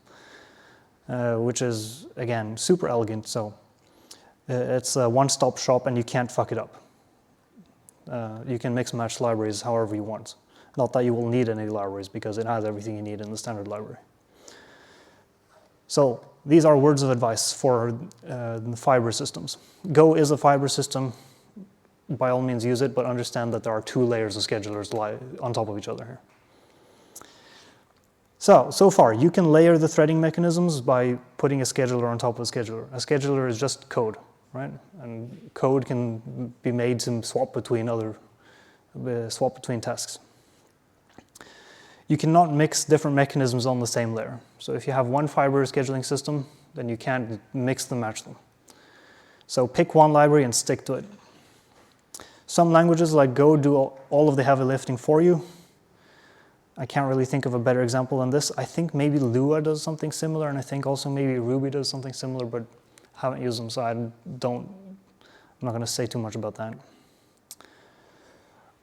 [SPEAKER 1] which is, again, super elegant. So it's a one-stop shop, and you can't fuck it up. You can mix and match libraries however you want. Not that you will need any libraries, because it has everything you need in the standard library. So these are words of advice for fiber systems. Go is a fiber system. By all means use it, but understand that there are 2 layers of schedulers on top of each other here. So far, you can layer the threading mechanisms by putting a scheduler on top of a scheduler. A scheduler is just code, right? And code can be made to swap between tasks. You cannot mix different mechanisms on the same layer. So if you have one fiber scheduling system, then you can't mix and match them. So pick one library and stick to it. Some languages like Go do all of the heavy lifting for you. I can't really think of a better example than this. I think maybe Lua does something similar, and I think also maybe Ruby does something similar, but haven't used them, so I'm not going to say too much about that.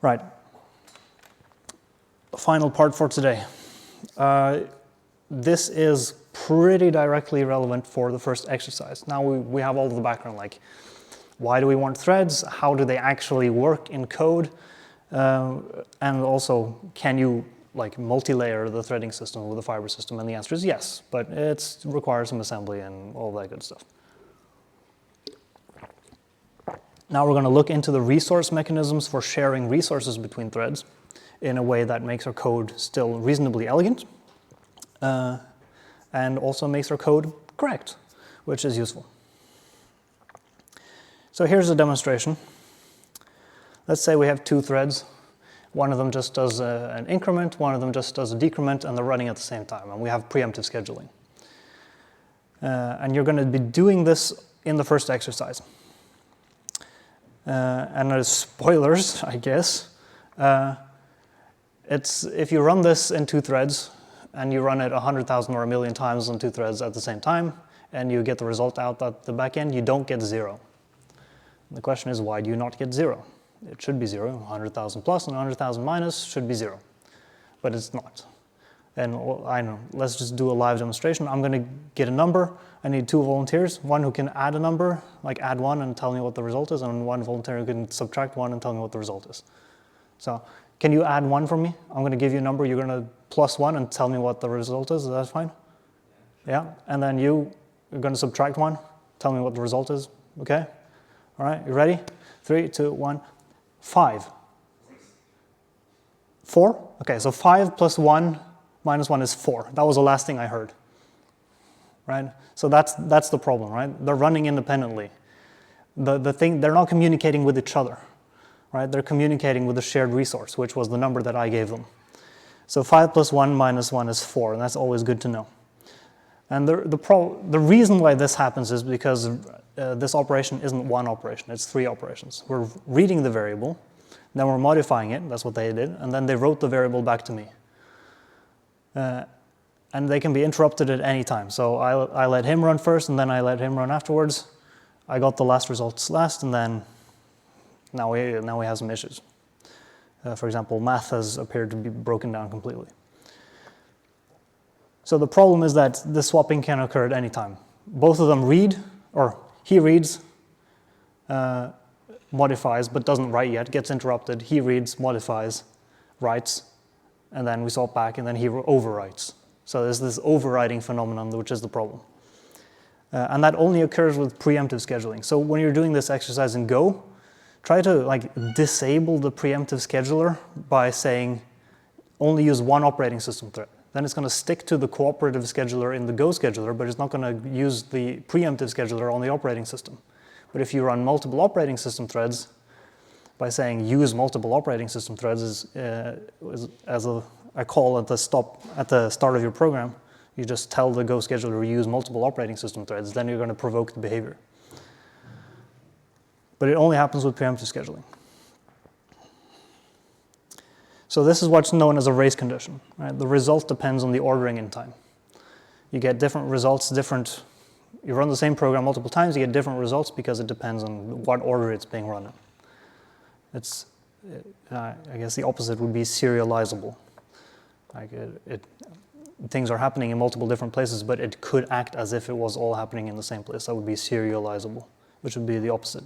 [SPEAKER 1] Right. Final part for today. This is pretty directly relevant for the first exercise. Now we have all of the background, like why do we want threads? How do they actually work in code? And also, can you multi-layer the threading system with a fiber system? And the answer is yes, but it requires some assembly and all that good stuff. Now we're going to look into the resource mechanisms for sharing resources between threads in a way that makes our code still reasonably elegant and also makes our code correct, which is useful. So here's a demonstration. Let's say we have 2 threads. One of them just does an increment, one of them just does a decrement, and they're running at the same time, and we have preemptive scheduling. And you're going to be doing this in the first exercise. And there's spoilers, I guess. If you run this in 2 threads, and you run it 100,000 or 1,000,000 times on 2 threads at the same time, and you get the result out at the back end, you don't get 0. And the question is, why do you not get 0? It should be 0. 100,000 plus and 100,000 minus should be 0. But it's not. And I know, let's just do a live demonstration. I'm going to get a number. I need 2 volunteers. One who can add a number, like add 1 and tell me what the result is, and one volunteer who can subtract 1 and tell me what the result is. So can you add 1 for me? I'm going to give you a number. You're going to plus 1 and tell me what the result is. Is that fine? Yeah. And then you're going to subtract 1. Tell me what the result is. Okay? All right. You ready? 3, 2, 1. 5. 4? Okay, so 5 plus 1 minus 1 is 4. That was the last thing I heard. Right? So that's the problem, right? They're running independently. The thing, they're not communicating with each other. Right? They're communicating with a shared resource, which was the number that I gave them. So 5 plus 1 minus 1 is 4, and that's always good to know. And the reason why this happens is because this operation isn't one operation, it's 3 operations. We're reading the variable, then we're modifying it, that's what they did, and then they wrote the variable back to me. And they can be interrupted at any time. So I let him run first, and then I let him run afterwards. I got the last results last, and then now we have some issues. For example, math has appeared to be broken down completely. So the problem is that the swapping can occur at any time. Both of them read, or he reads, modifies, but doesn't write yet, gets interrupted. He reads, modifies, writes, and then we swap back, and then he overwrites. So there's this overriding phenomenon, which is the problem. And that only occurs with preemptive scheduling. So when you're doing this exercise in Go, try to disable the preemptive scheduler by saying only use one operating system thread. Then it's going to stick to the cooperative scheduler in the Go scheduler, but it's not going to use the preemptive scheduler on the operating system. But if you run multiple operating system threads, by saying use multiple operating system threads as a call at the start of your program, you just tell the Go scheduler use multiple operating system threads, then you're going to provoke the behavior. But it only happens with preemptive scheduling. So this is what's known as a race condition. Right? The result depends on the ordering in time. You get different results, you run the same program multiple times, you get different results because it depends on what order it's being run in. I guess the opposite would be serializable. Things are happening in multiple different places, but it could act as if it was all happening in the same place. That would be serializable, which would be the opposite.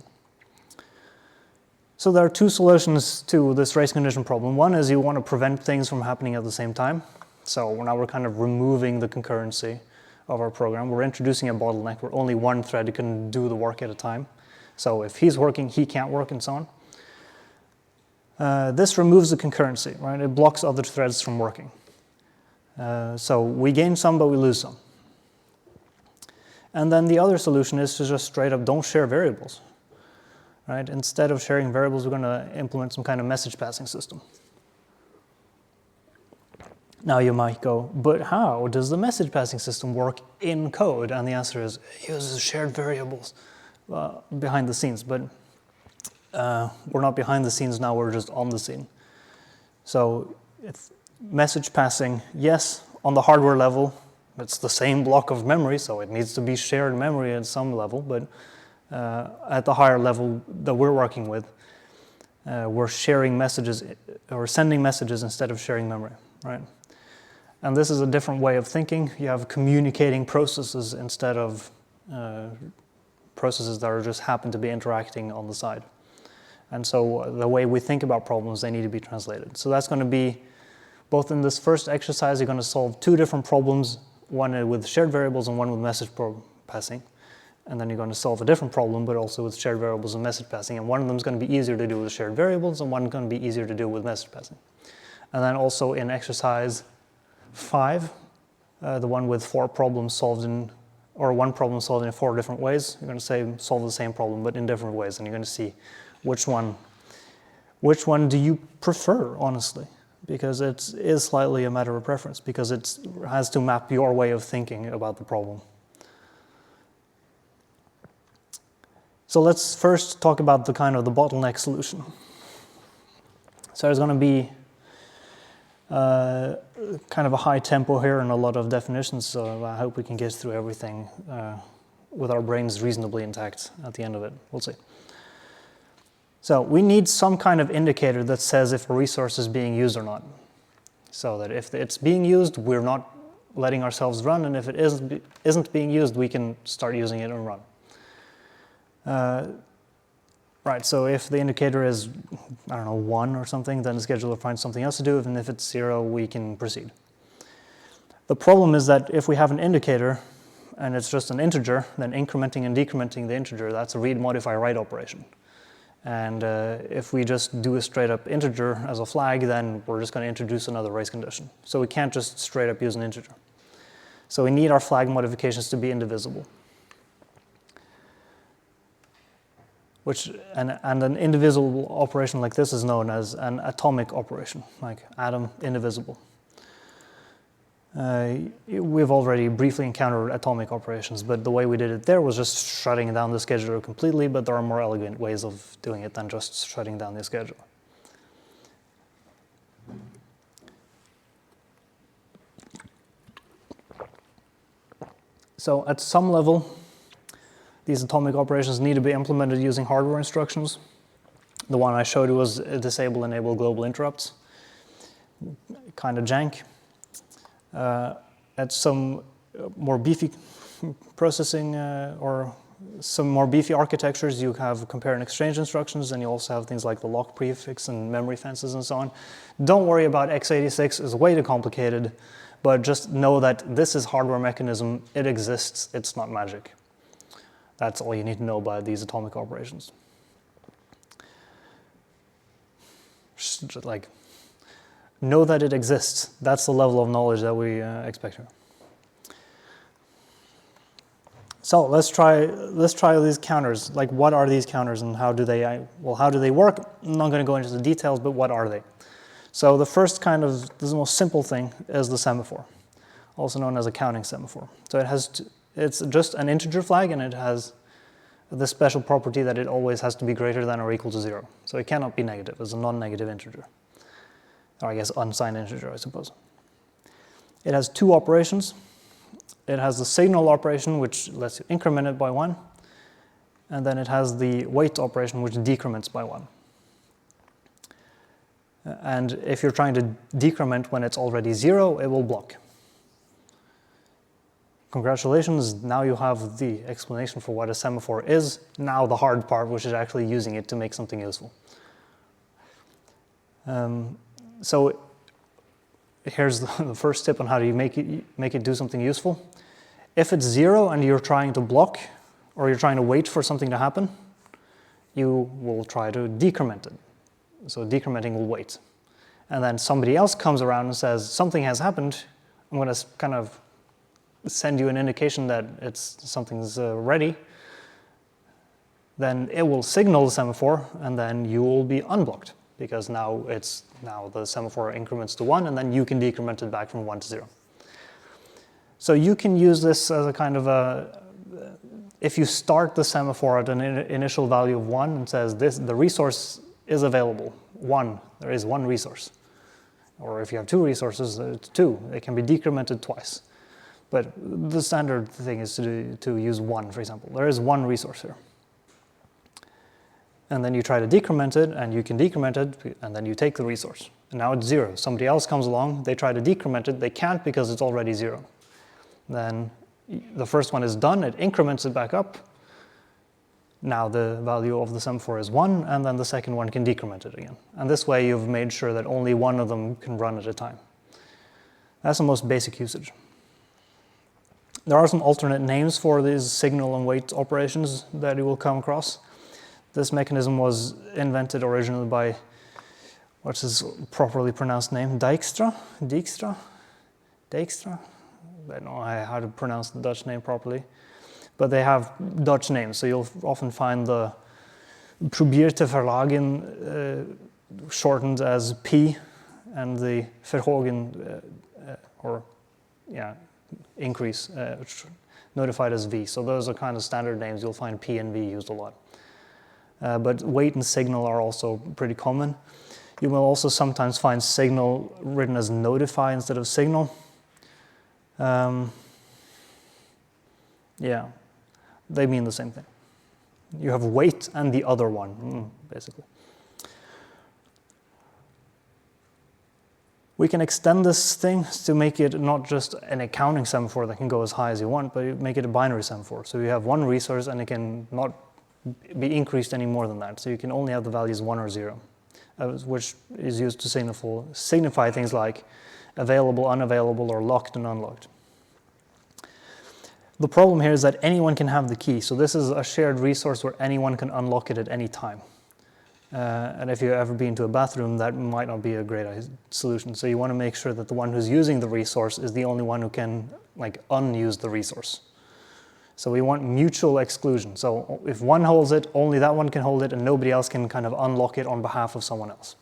[SPEAKER 1] So there are two solutions to this race condition problem. One is you want to prevent things from happening at the same time. So now we're kind of removing the concurrency of our program. We're introducing a bottleneck where only one thread can do the work at a time. So if he's working, he can't work, and so on. This removes the concurrency, right? It blocks other threads from working. So we gain some, but we lose some. And then the other solution is to just straight up don't share variables. Right? Instead of sharing variables, we're going to implement some kind of message passing system. Now you might go, but how does the message passing system work in code? And the answer is, it uses shared variables behind the scenes. But we're not behind the scenes now, we're just on the scene. So it's message passing, yes, on the hardware level, it's the same block of memory, so it needs to be shared memory at some level, but at the higher level that we're working with, we're sharing messages or sending messages instead of sharing memory, right? And this is a different way of thinking. You have communicating processes instead of processes that are just happen to be interacting on the side. And so the way we think about problems, they need to be translated. So that's going to be, both in this first exercise, you're going to solve two different problems, one with shared variables and one with message passing. And then you're going to solve a different problem, but also with shared variables and message passing. And one of them is going to be easier to do with shared variables, and one is going to be easier to do with message passing. And then also in exercise 5, the one with 4 problems solved in, or one problem solved in 4 different ways, you're going to say solve the same problem, but in different ways. And you're going to see which one do you prefer, honestly? Because it is slightly a matter of preference, because it has to map your way of thinking about the problem. So let's first talk about the kind of the bottleneck solution. So there's going to be kind of a high tempo here and a lot of definitions, so I hope we can get through everything with our brains reasonably intact at the end of it. We'll see. So we need some kind of indicator that says if a resource is being used or not. So that if it's being used, we're not letting ourselves run, and if it isn't being used, we can start using it and run. Right, so if the indicator is, I don't know, 1 or something, then the scheduler finds something else to do, and if it's 0, we can proceed. The problem is that if we have an indicator, and it's just an integer, then incrementing and decrementing the integer, that's a read, modify, write operation. And if we just do a straight up integer as a flag, then we're just going to introduce another race condition. So we can't just straight up use an integer. So we need our flag modifications to be indivisible. And an indivisible operation like this is known as an atomic operation, like atom indivisible. We've already briefly encountered atomic operations, but the way we did it there was just shutting down the scheduler completely, but there are more elegant ways of doing it than just shutting down the scheduler. So at some level, these atomic operations need to be implemented using hardware instructions. The one I showed you was disable, enable global interrupts. Kind of jank. At some more beefy processing or some more beefy architectures, you have compare and exchange instructions, and you also have things like the lock prefix and memory fences and so on. Don't worry about x86, it's way too complicated, but just know that this is hardware mechanism, it exists, it's not magic. That's all you need to know about these atomic operations. Just like, know that it exists. That's the level of knowledge that we expect here. So let's try these counters. Like, what are these counters and how do they work? I'm not going to go into the details, but what are they? So the first kind of, the most simple thing is the semaphore, also known as a counting semaphore. So it's just an integer flag, and it has the special property that it always has to be greater than or equal to 0. So it cannot be negative. It's a non-negative integer. Or I guess unsigned integer, I suppose. It has 2 operations. It has the signal operation, which lets you increment it by 1. And then it has the wait operation, which decrements by 1. And if you're trying to decrement when it's already 0, it will block. Congratulations, now you have the explanation for what a semaphore is. Now the hard part, which is actually using it to make something useful. So here's the first tip on how do you make it do something useful. If it's 0 and you're trying to block, or you're trying to wait for something to happen, you will try to decrement it. So decrementing will wait. And then somebody else comes around and says, something has happened, I'm going to kind of send you an indication that something's ready. Then it will signal the semaphore, and then you will be unblocked, because now the semaphore increments to 1, and then you can decrement it back from 1 to 0. So you can use this as a kind of if you start the semaphore at an initial value of 1 and says the resource is available, 1, there is 1 resource. Or if you have 2 resources, it's 2. It can be decremented twice. But the standard thing is to use 1, for example. There is 1 resource here. And then you try to decrement it, and you can decrement it, and then you take the resource. And now it's 0. Somebody else comes along, they try to decrement it, they can't because it's already 0. Then the first one is done, it increments it back up. Now the value of the semaphore is 1, and then the second one can decrement it again. And this way you've made sure that only one of them can run at a time. That's the most basic usage. There are some alternate names for these signal and wait operations that you will come across. This mechanism was invented originally by, what's his properly pronounced name? Dijkstra? I don't know how to pronounce the Dutch name properly. But they have Dutch names, so you'll often find the probeer te verlagen shortened as P, and the verhogen, increase, notified as V. So those are kind of standard names. You'll find P and V used a lot. But wait and signal are also pretty common. You will also sometimes find signal written as notify instead of signal. They mean the same thing. You have wait and the other one, basically. We can extend this thing to make it not just an accounting semaphore that can go as high as you want, but you make it a binary semaphore. So you have 1 resource and it can not be increased any more than that. So you can only have the values 1 or 0, which is used to signify things like available, unavailable, or locked and unlocked. The problem here is that anyone can have the key. So this is a shared resource where anyone can unlock it at any time. And if you've ever been to a bathroom, that might not be a great solution. So you want to make sure that the one who's using the resource is the only one who can unuse the resource. So we want mutual exclusion. So if one holds it, only that one can hold it, and nobody else can kind of unlock it on behalf of someone else.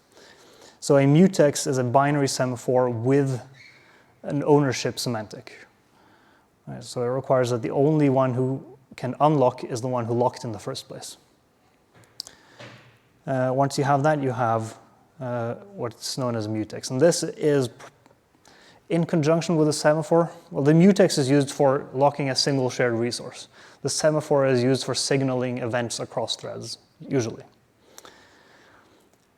[SPEAKER 1] So a mutex is a binary semaphore with an ownership semantic. Right, so it requires that the only one who can unlock is the one who locked in the first place. Once you have that, you have what's known as a mutex. And this is in conjunction with a semaphore. Well, the mutex is used for locking a single shared resource. The semaphore is used for signaling events across threads, usually.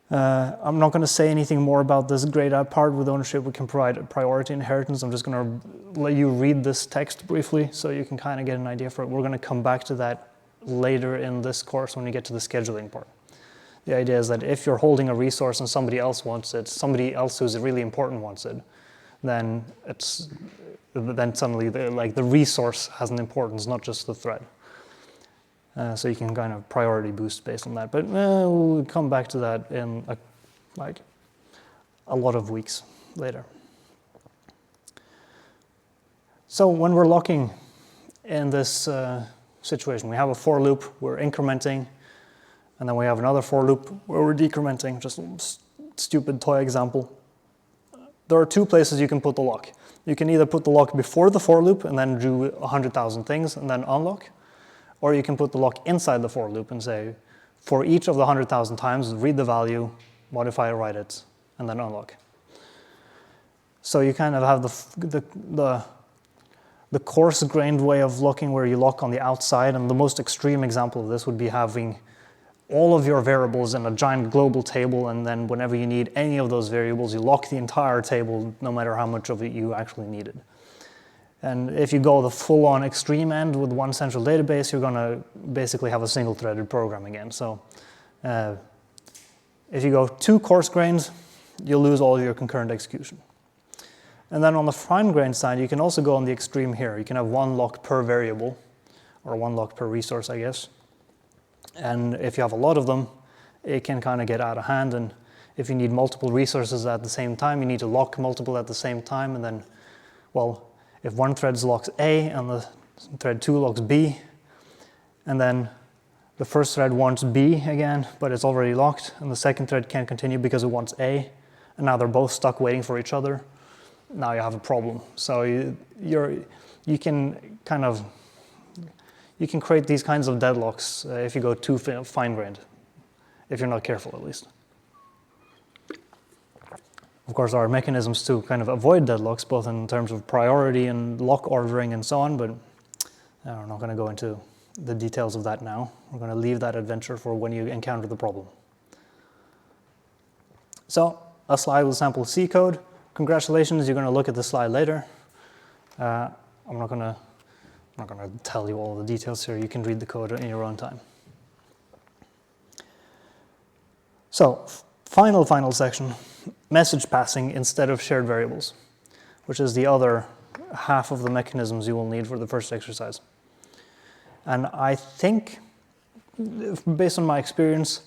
[SPEAKER 1] I'm not going to say anything more about this grayed out part. With ownership, we can provide priority inheritance. I'm just going to let you read this text briefly so you can kind of get an idea for it. We're going to come back to that later in this course when we get to the scheduling part. The idea is that if you're holding a resource and somebody else wants it, somebody else who's really important wants it, then suddenly the resource has an importance, not just the thread. So you can kind of priority boost based on that. But we'll come back to that in a lot of weeks later. So when we're locking in this situation, we have a for loop, we're incrementing, and then we have another for loop where we're decrementing, just a stupid toy example. There are 2 places you can put the lock. You can either put the lock before the for loop and then do 100,000 things and then unlock, or you can put the lock inside the for loop and say, for each of the 100,000 times, read the value, modify it, write it, and then unlock. So you kind of have the coarse-grained way of locking where you lock on the outside, and the most extreme example of this would be having all of your variables in a giant global table, and then whenever you need any of those variables, you lock the entire table, no matter how much of it you actually needed. And if you go the full-on extreme end with one central database, you're going to basically have a single-threaded program again. So if you go too coarse-grained, you'll lose all your concurrent execution. And then on the fine-grained side, you can also go on the extreme here. You can have one lock per variable, or one lock per resource, I guess. And if you have a lot of them, it can kind of get out of hand. And if you need multiple resources at the same time, you need to lock multiple at the same time. And then, well, if one thread locks A and the thread 2 locks B, and then the first thread wants B again, but it's already locked, and the second thread can't continue because it wants A, and now they're both stuck waiting for each other, now you have a problem. So you can kind of, you can create these kinds of deadlocks if you go too fine-grained, if you're not careful at least. Of course, there are mechanisms to kind of avoid deadlocks, both in terms of priority and lock ordering and so on, but I'm not going to go into the details of that now. We're going to leave that adventure for when you encounter the problem. So, a slide with sample C code. Congratulations, you're going to look at the slide later. I'm not going to tell you all the details here. You can read the code in your own time. So, final section, message passing instead of shared variables, which is the other half of the mechanisms you will need for the first exercise. And I think, based on my experience,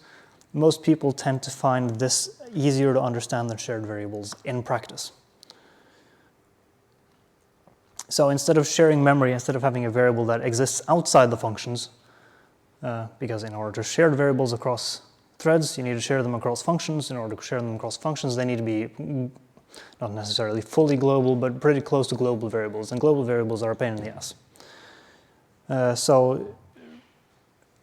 [SPEAKER 1] most people tend to find this easier to understand than shared variables in practice. So instead of sharing memory, instead of having a variable that exists outside the functions, because in order to share variables across threads, you need to share them across functions. In order to share them across functions, they need to be not necessarily fully global, but pretty close to global variables. And global variables are a pain in the ass. So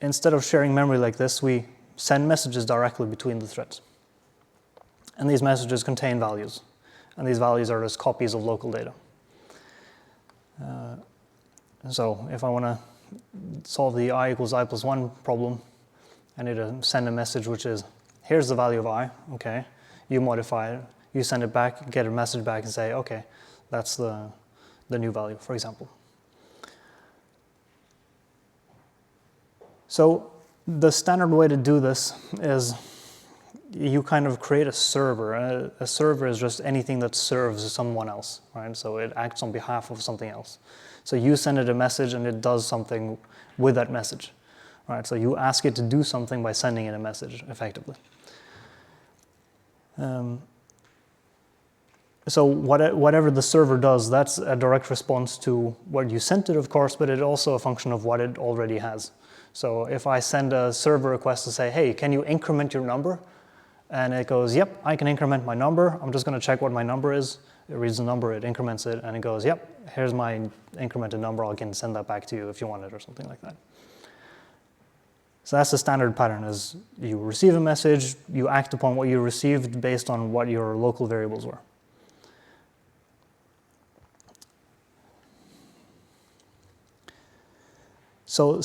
[SPEAKER 1] instead of sharing memory like this, we send messages directly between the threads. And these messages contain values. And these values are just copies of local data. So if I want to solve the I equals I plus 1 problem, I need to send a message which is, here's the value of I, okay. You modify it, you send it back, get a message back and say, okay, that's the new value, for example. So the standard way to do this is you kind of create a server. A server is just anything that serves someone else, right? So it acts on behalf of something else. So you send it a message and it does something with that message, right? So you ask it to do something by sending it a message, effectively. So whatever the server does, that's a direct response to what you sent it, of course, but it's also a function of what it already has. So if I send a server request to say, hey, can you increment your number? And it goes, yep, I can increment my number. I'm just going to check what my number is. It reads the number, it increments it, and it goes, yep, here's my incremented number. I can send that back to you if you want it or something like that. So that's the standard pattern, is you receive a message, you act upon what you received based on what your local variables were. So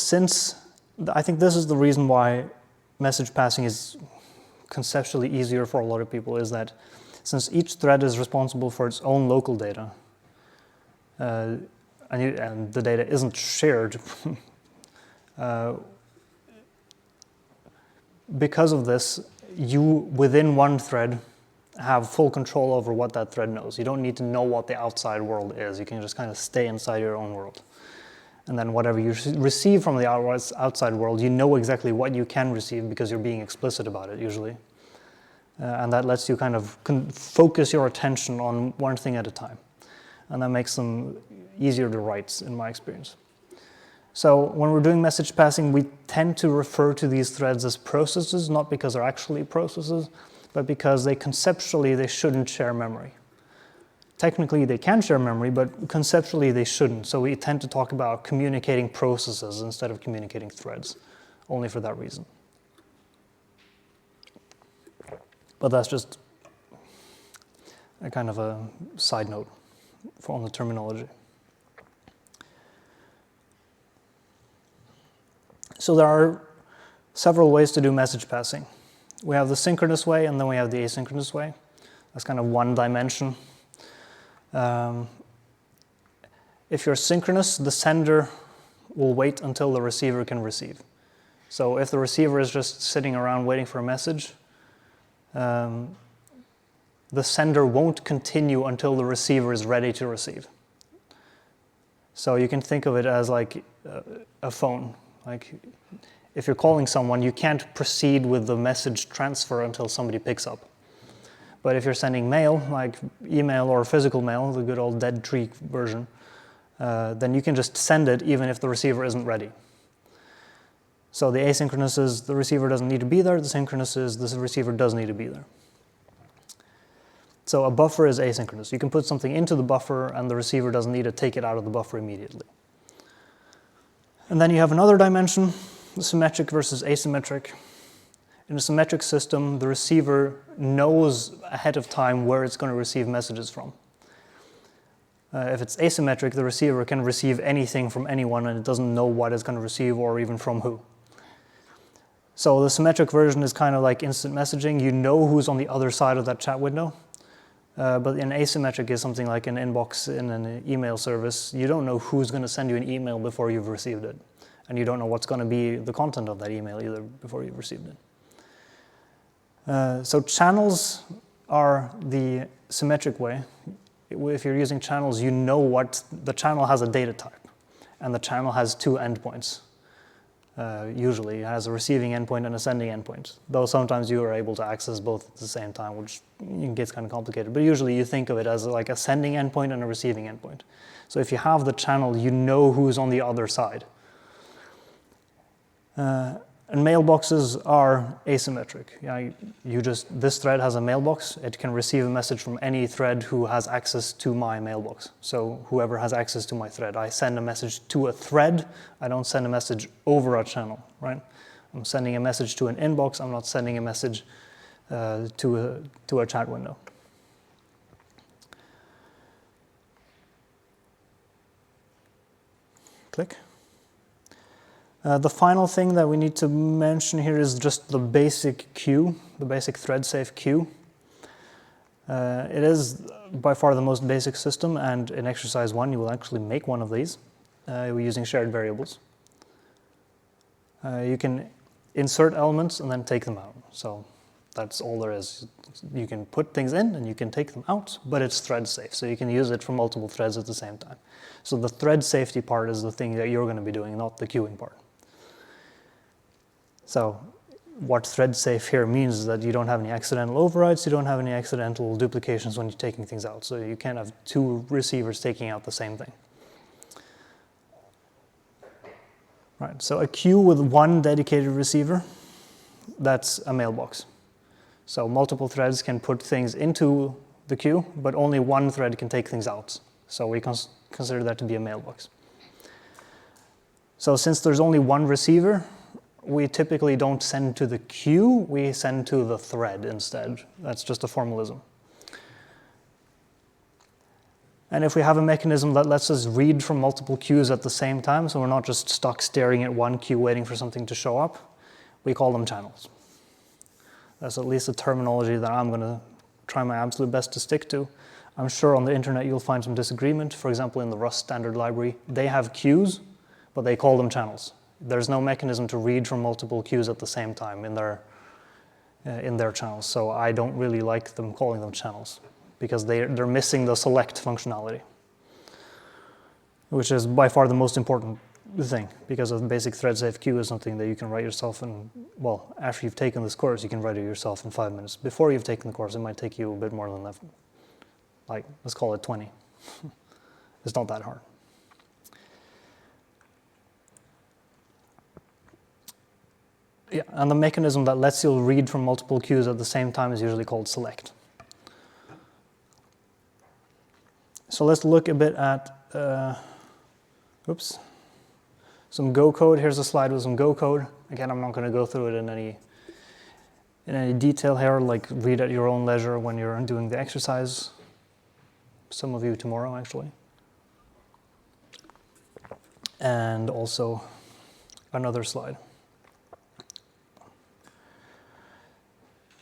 [SPEAKER 1] I think this is the reason why message passing is conceptually easier for a lot of people, is that since each thread is responsible for its own local data, and the data isn't shared, because of this, you, within one thread, have full control over what that thread knows. You don't need to know what the outside world is. You can just kind of stay inside your own world. And then whatever you receive from the outside world, you know exactly what you can receive because you're being explicit about it, usually. And that lets you kind of focus your attention on one thing at a time. And that makes them easier to write, in my experience. So when we're doing message passing, we tend to refer to these threads as processes, not because they're actually processes, but because conceptually they shouldn't share memory. Technically, they can share memory, but conceptually, they shouldn't. So we tend to talk about communicating processes instead of communicating threads, only for that reason. But that's just a kind of a side note on the terminology. So there are several ways to do message passing. We have the synchronous way, and then we have the asynchronous way. That's kind of one dimension. If you're synchronous, the sender will wait until the receiver can receive. So if the receiver is just sitting around waiting for a message, the sender won't continue until the receiver is ready to receive. So you can think of it as like a phone. Like if you're calling someone, you can't proceed with the message transfer until somebody picks up. But if you're sending mail, like email or physical mail, the good old dead tree version, then you can just send it even if the receiver isn't ready. So the asynchronous is the receiver doesn't need to be there, the synchronous is the receiver does need to be there. So a buffer is asynchronous. You can put something into the buffer and the receiver doesn't need to take it out of the buffer immediately. And then you have another dimension, symmetric versus asymmetric. In a symmetric system, the receiver knows ahead of time where it's going to receive messages from. If it's asymmetric, the receiver can receive anything from anyone and it doesn't know what it's going to receive or even from who. So the symmetric version is kind of like instant messaging. You know who's on the other side of that chat window. But in asymmetric is something like an inbox in an email service. You don't know who's going to send you an email before you've received it. And you don't know what's going to be the content of that email either before you've received it. So channels are the symmetric way. If you're using channels, you know what the channel has a data type. And the channel has two endpoints. Usually it has a receiving endpoint and a sending endpoint, though sometimes you are able to access both at the same time, which gets kind of complicated. But usually you think of it as like a sending endpoint and a receiving endpoint. So if you have the channel, you know who's on the other side. And mailboxes are asymmetric. This thread has a mailbox. It can receive a message from any thread who has access to my mailbox. So whoever has access to my thread. I send a message to a thread. I don't send a message over a channel, right? I'm sending a message to an inbox. I'm not sending a message to a chat window. Click. The final thing that we need to mention here is just the basic queue, the basic thread-safe queue. It is by far the most basic system, and in exercise 1 you will actually make one of these using shared variables. You can insert elements and then take them out. So that's all there is. You can put things in and you can take them out, but it's thread-safe, so you can use it for multiple threads at the same time. So the thread safety part is the thing that you're going to be doing, not the queuing part. So what thread safe here means is that you don't have any accidental overrides, you don't have any accidental duplications when you're taking things out. So you can't have two receivers taking out the same thing. Right, so a queue with one dedicated receiver, that's a mailbox. So multiple threads can put things into the queue, but only one thread can take things out. So we consider that to be a mailbox. So since there's only one receiver, we typically don't send to the queue, we send to the thread instead. That's just a formalism. And if we have a mechanism that lets us read from multiple queues at the same time, so we're not just stuck staring at one queue waiting for something to show up, we call them channels. That's at least a terminology that I'm going to try my absolute best to stick to. I'm sure on the internet you'll find some disagreement. For example, in the Rust standard library, they have queues, but they call them channels. There's no mechanism to read from multiple queues at the same time in their channels. So I don't really like them calling them channels because they're missing the select functionality, which is by far the most important thing, because a basic thread-safe queue is something that you can write yourself in, well, after you've taken this course, you can write it yourself in 5 minutes. Before you've taken the course, it might take you a bit more than that. Like, let's call it 20. It's not that hard. Yeah, and the mechanism that lets you read from multiple queues at the same time is usually called select. So let's look a bit at, some Go code. Here's a slide with some Go code. Again, I'm not going to go through it in any detail here, like read at your own leisure when you're doing the exercise. Some of you tomorrow, actually. And also another slide.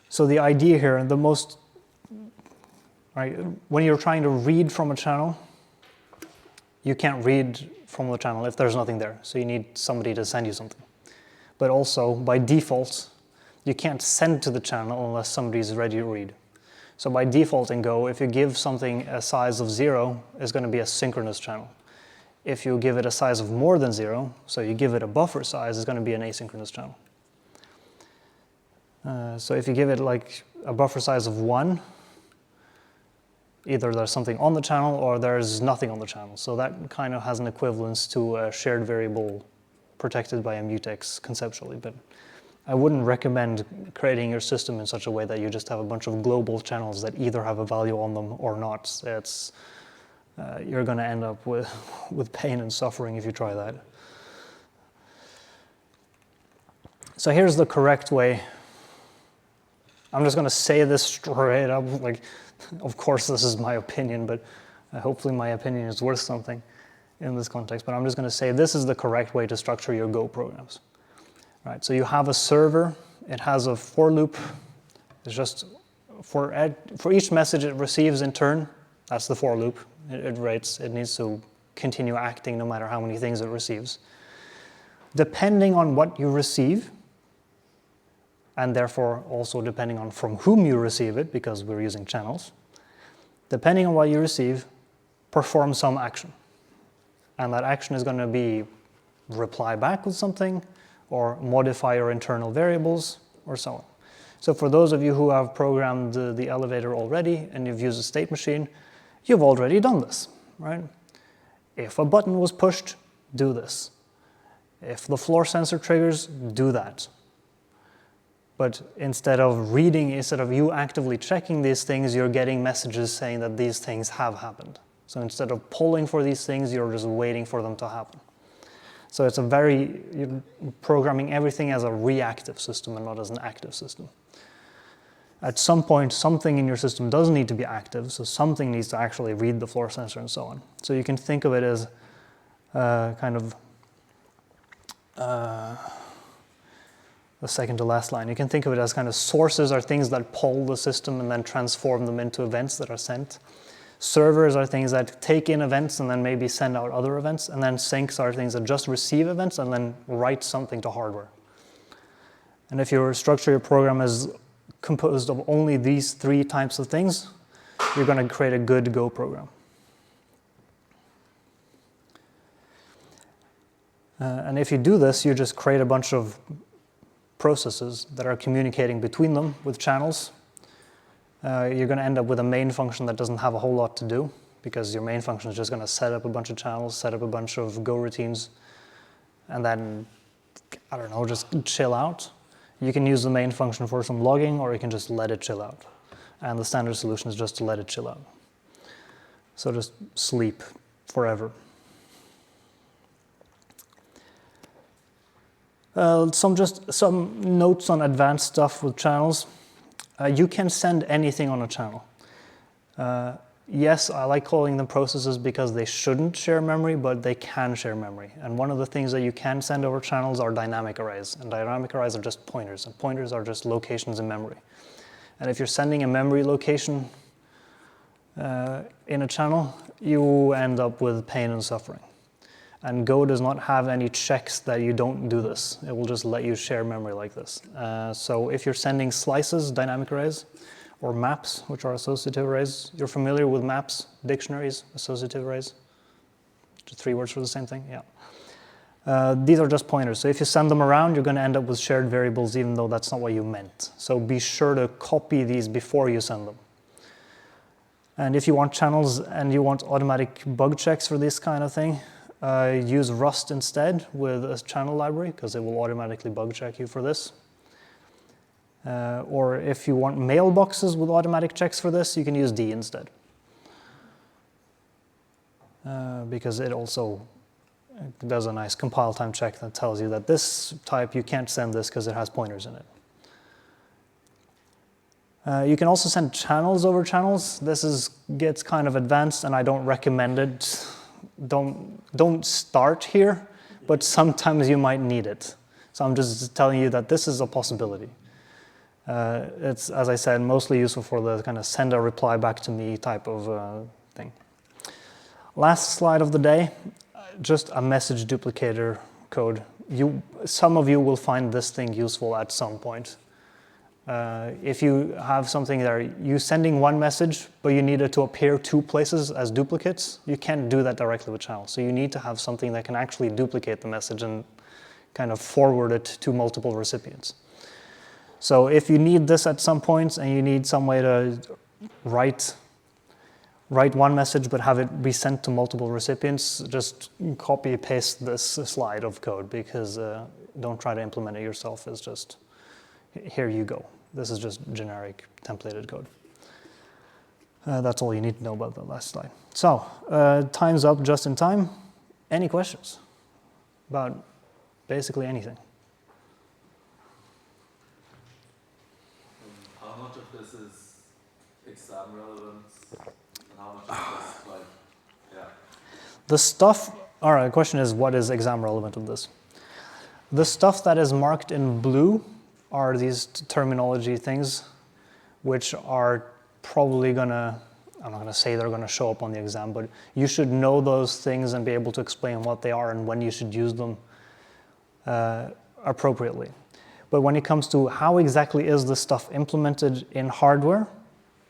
[SPEAKER 1] So the idea here, when you're trying to read from a channel, you can't read from the channel if there's nothing there. So you need somebody to send you something. But also, by default, you can't send to the channel unless somebody's ready to read. So by default in Go, if you give something a size of 0, it's going to be a synchronous channel. If you give it a size of more than 0, so you give it a buffer size, it's going to be an asynchronous channel. So if you give it like a buffer size of 1, either there's something on the channel or there's nothing on the channel. So that kind of has an equivalence to a shared variable protected by a mutex conceptually. But I wouldn't recommend creating your system in such a way that you just have a bunch of global channels that either have a value on them or not. It's, you're going to end up with pain and suffering if you try that. So here's the correct way. I'm just going to say this straight up. Like, of course, this is my opinion, but hopefully my opinion is worth something in this context. But I'm just going to say this is the correct way to structure your Go programs. Right, so you have a server. It has a for loop. It's just for each message it receives in turn. That's the for loop. It iterates. It needs to continue acting no matter how many things it receives. Depending on what you receive, and therefore also depending on from whom you receive it, because we're using channels, depending on what you receive, perform some action. And that action is going to be reply back with something, or modify your internal variables, or so on. So for those of you who have programmed the elevator already, and you've used a state machine, you've already done this, right? If a button was pushed, do this. If the floor sensor triggers, do that. But instead of you actively checking these things, you're getting messages saying that these things have happened. So instead of polling for these things, you're just waiting for them to happen. So it's you're programming everything as a reactive system and not as an active system. At some point, something in your system does need to be active, so something needs to actually read the floor sensor and so on. So you can think of it as the second to last line. You can think of it as kind of sources are things that poll the system and then transform them into events that are sent. Servers are things that take in events and then maybe send out other events. And then sinks are things that just receive events and then write something to hardware. And if your structure your program is composed of only these 3 types of things, you're going to create a good Go program. And if you do this, you just create a bunch of processes that are communicating between them with channels. You're going to end up with a main function that doesn't have a whole lot to do, because your main function is just going to set up a bunch of channels, set up a bunch of Go routines, and then, I don't know, just chill out. You can use the main function for some logging, or you can just let it chill out. And the standard solution is just to let it chill out. So just sleep forever. Some notes on advanced stuff with channels. You can send anything on a channel. Yes, I like calling them processes because they shouldn't share memory, but they can share memory. And one of the things that you can send over channels are dynamic arrays. And dynamic arrays are just pointers, and pointers are just locations in memory. And if you're sending a memory location in a channel, you end up with pain and suffering. And Go does not have any checks that you don't do this. It will just let you share memory like this. So if you're sending slices, dynamic arrays, or maps, which are associative arrays, you're familiar with maps, dictionaries, associative arrays? Just 3 words for the same thing? Yeah. These are just pointers. So if you send them around, you're going to end up with shared variables, even though that's not what you meant. So be sure to copy these before you send them. And if you want channels and you want automatic bug checks for this kind of thing, use Rust instead with a channel library, because it will automatically bug check you for this. Or if you want mailboxes with automatic checks for this, you can use D instead. Because it also does a nice compile time check that tells you that this type, you can't send this because it has pointers in it. You can also send channels over channels. This gets kind of advanced, and I don't recommend it. Don't start here, but sometimes you might need it. So I'm just telling you that this is a possibility. It's, as I said, mostly useful for the kind of send a reply back to me type of thing. Last slide of the day, just a message duplicator code. Some of you will find this thing useful at some point. If you have something there, you sending one message, but you need it to appear 2 places as duplicates, you can't do that directly with channel. So you need to have something that can actually duplicate the message and kind of forward it to multiple recipients. So if you need this at some point and you need some way to write one message but have it be sent to multiple recipients, just copy paste this slide of code, because don't try to implement it yourself. It's just, here you go. This is just generic templated code. That's all you need to know about the last slide. So time's up just in time. Any questions about basically anything?
[SPEAKER 3] How much of this is exam relevant, and how much of this, like, yeah?
[SPEAKER 1] The stuff, all right, the question is, what is exam relevant of this? The stuff that is marked in blue are these terminology things, which are probably gonna, I'm not gonna say they're gonna show up on the exam, but you should know those things and be able to explain what they are and when you should use them appropriately. But when it comes to how exactly is this stuff implemented in hardware,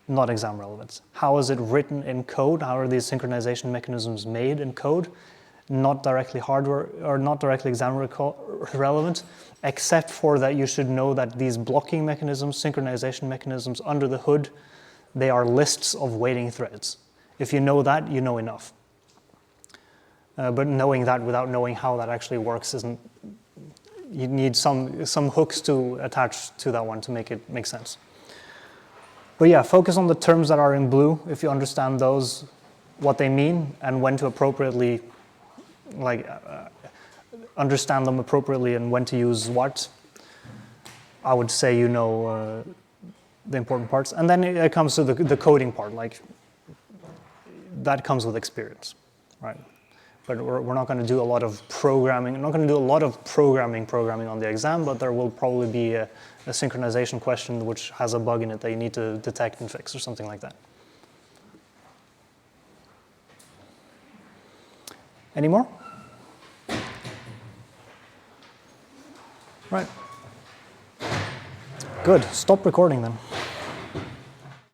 [SPEAKER 1] not exam relevant. How is it written in code? How are these synchronization mechanisms made in code? Not directly hardware, or not directly exam relevant, except for that you should know that these blocking mechanisms, synchronization mechanisms under the hood, they are lists of waiting threads. If you know that, you know enough. But knowing that without knowing how that actually works isn't, you need some hooks to attach to that one to make it make sense. But yeah, focus on the terms that are in blue. If you understand those, what they mean, and when to appropriately understand them appropriately and when to use what, I would say you know the important parts. And then it comes to the coding part, like that comes with experience, right? But we're not going to do a lot of programming. I'm not going to do a lot of programming on the exam, but there will probably be a synchronization question which has a bug in it that you need to detect and fix or something like that. Any more? Right. Good. Stop recording then.